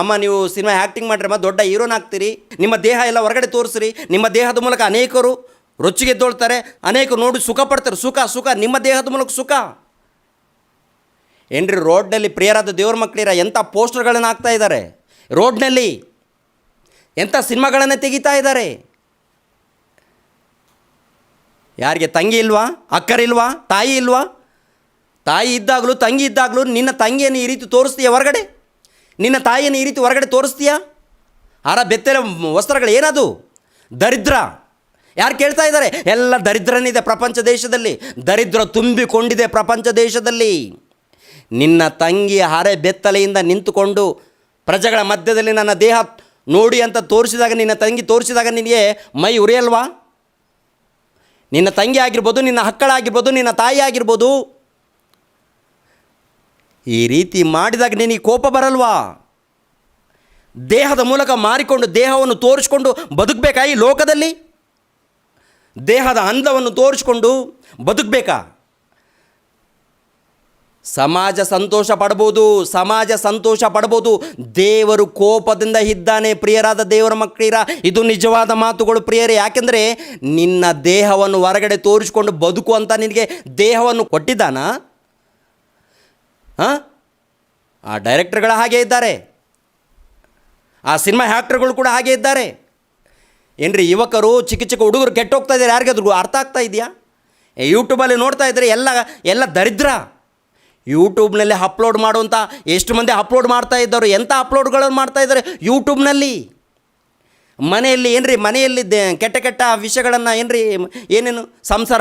ಅಮ್ಮ ನೀವು ಸಿನಿಮಾ ಆ್ಯಕ್ಟಿಂಗ್ ಮಾಡಿರಮ್ಮ, ದೊಡ್ಡ ಹೀರೋನ್ ಆಗ್ತೀರಿ, ನಿಮ್ಮ ದೇಹ ಎಲ್ಲ ಹೊರಗಡೆ ತೋರಿಸ್ರಿ, ನಿಮ್ಮ ದೇಹದ ಮೂಲಕ ಅನೇಕರು ರೊಚ್ಚಿಗೆದ್ದೋಳ್ತಾರೆ, ಅನೇಕರು ನೋಡಿ ಸುಖ ಪಡ್ತಾರೆ. ಸುಖ ನಿಮ್ಮ ದೇಹದ ಮೂಲಕ ಸುಖ ಏನ್ರಿ? ರೋಡ್ನಲ್ಲಿ ಪ್ರಿಯರಾದ ದೇವ್ರ ಮಕ್ಕಳಿರ ಎಂಥ ಪೋಸ್ಟರ್ಗಳನ್ನು ಹಾಕ್ತಾ ಇದ್ದಾರೆ, ರೋಡ್ನಲ್ಲಿ ಎಂಥ ಸಿನಿಮಾಗಳನ್ನು ತೆಗಿತಾ ಇದ್ದಾರೆ. ಯಾರಿಗೆ ತಂಗಿ ಇಲ್ವಾ? ಅಕ್ಕರಿಲ್ವಾ? ತಾಯಿ ಇಲ್ವಾ? ತಾಯಿ ಇದ್ದಾಗಲೂ ತಂಗಿ ಇದ್ದಾಗಲೂ ನಿನ್ನ ತಂಗಿಯನ್ನು ಈ ರೀತಿ ತೋರಿಸ್ತೀಯ ಹೊರಗಡೆ? ನಿನ್ನ ತಾಯಿಯನ್ನು ಈ ರೀತಿ ಹೊರಗಡೆ ತೋರಿಸ್ತೀಯಾ? ಬೆತ್ತಲೆ ವಸ್ತ್ರಗಳು ಏನದು? ದರಿದ್ರ. ಯಾರು ಕೇಳ್ತಾ ಇದ್ದಾರೆ? ಎಲ್ಲ ದರಿದ್ರನಿದೆ ಪ್ರಪಂಚ ದೇಶದಲ್ಲಿ, ದರಿದ್ರ ತುಂಬಿಕೊಂಡಿದೆ ಪ್ರಪಂಚ ದೇಶದಲ್ಲಿ. ನಿನ್ನ ತಂಗಿ ಅರೆ ಬೆತ್ತಲೆಯಿಂದ ನಿಂತುಕೊಂಡು ಪ್ರಜೆಗಳ ಮಧ್ಯದಲ್ಲಿ ನನ್ನ ದೇಹ ನೋಡಿ ಅಂತ ತೋರಿಸಿದಾಗ, ನಿನ್ನ ತಂಗಿ ತೋರಿಸಿದಾಗ ನಿನಗೆ ಮೈ ಉರಿಯಲ್ವಾ? ನಿನ್ನ ತಂಗಿ ಆಗಿರ್ಬೋದು, ನಿನ್ನ ಹಕ್ಕಳಾಗಿರ್ಬೋದು, ನಿನ್ನ ತಾಯಿ ಆಗಿರ್ಬೋದು, ಈ ರೀತಿ ಮಾಡಿದಾಗ ನಿನಗೆ ಕೋಪ ಬರಲ್ವಾ? ದೇಹದ ಮೂಲಕ ಮಾರಿಕೊಂಡು ದೇಹವನ್ನು ತೋರಿಸ್ಕೊಂಡು ಬದುಕಬೇಕಾ ಈ ಲೋಕದಲ್ಲಿ? ದೇಹದ ಅಂದವನ್ನು ತೋರಿಸ್ಕೊಂಡು ಬದುಕಬೇಕಾ? ಸಮಾಜ ಸಂತೋಷ ಪಡ್ಬೋದು, ಸಮಾಜ ಸಂತೋಷ ಪಡ್ಬೋದು, ದೇವರು ಕೋಪದಿಂದ ಇದ್ದಾನೆ. ಪ್ರಿಯರಾದ ದೇವರ ಮಕ್ಕಳಿರ, ಇದು ನಿಜವಾದ ಮಾತುಗಳು ಪ್ರಿಯರೇ. ಯಾಕೆಂದರೆ ನಿನ್ನ ದೇಹವನ್ನು ಹೊರಗಡೆ ತೋರಿಸ್ಕೊಂಡು ಬದುಕು ಅಂತ ನಿನಗೆ ದೇಹವನ್ನು ಕೊಟ್ಟಿದ್ದಾನ? ಆ ಡೈರೆಕ್ಟರ್ಗಳ ಹಾಗೆ ಇದ್ದಾರೆ, ಆ ಸಿನಿಮಾ ಆ್ಯಕ್ಟರ್ಗಳು ಕೂಡ ಹಾಗೆ ಇದ್ದಾರೆ. ಏನ್ರಿ ಯುವಕರು, ಚಿಕ್ಕ ಚಿಕ್ಕ ಹುಡುಗರು ಕೆಟ್ಟೋಗ್ತಾ ಇದ್ದಾರೆ, ಯಾರಿಗಾದ್ರೂ ಅರ್ಥ ಆಗ್ತಾ ಇದೆಯಾ? ಯೂಟ್ಯೂಬಲ್ಲಿ ನೋಡ್ತಾ ಇದ್ದಾರೆ, ಎಲ್ಲ ದರಿದ್ರ. ಯೂಟ್ಯೂಬ್ನಲ್ಲಿ ಅಪ್ಲೋಡ್ ಮಾಡುವಂಥ ಎಷ್ಟು ಮಂದಿ ಅಪ್ಲೋಡ್ ಮಾಡ್ತಾ ಇದ್ದಾರೆ, ಎಂಥ ಅಪ್ಲೋಡ್ಗಳನ್ನು ಮಾಡ್ತಾ ಇದ್ದಾರೆ ಯೂಟ್ಯೂಬ್ನಲ್ಲಿ. ಮನೆಯಲ್ಲಿ ಏನ್ರಿ, ಮನೆಯಲ್ಲಿ ಕೆಟ್ಟ ಕೆಟ್ಟ ವಿಷಯಗಳನ್ನು ಏನೇನು ಸಂಸಾರ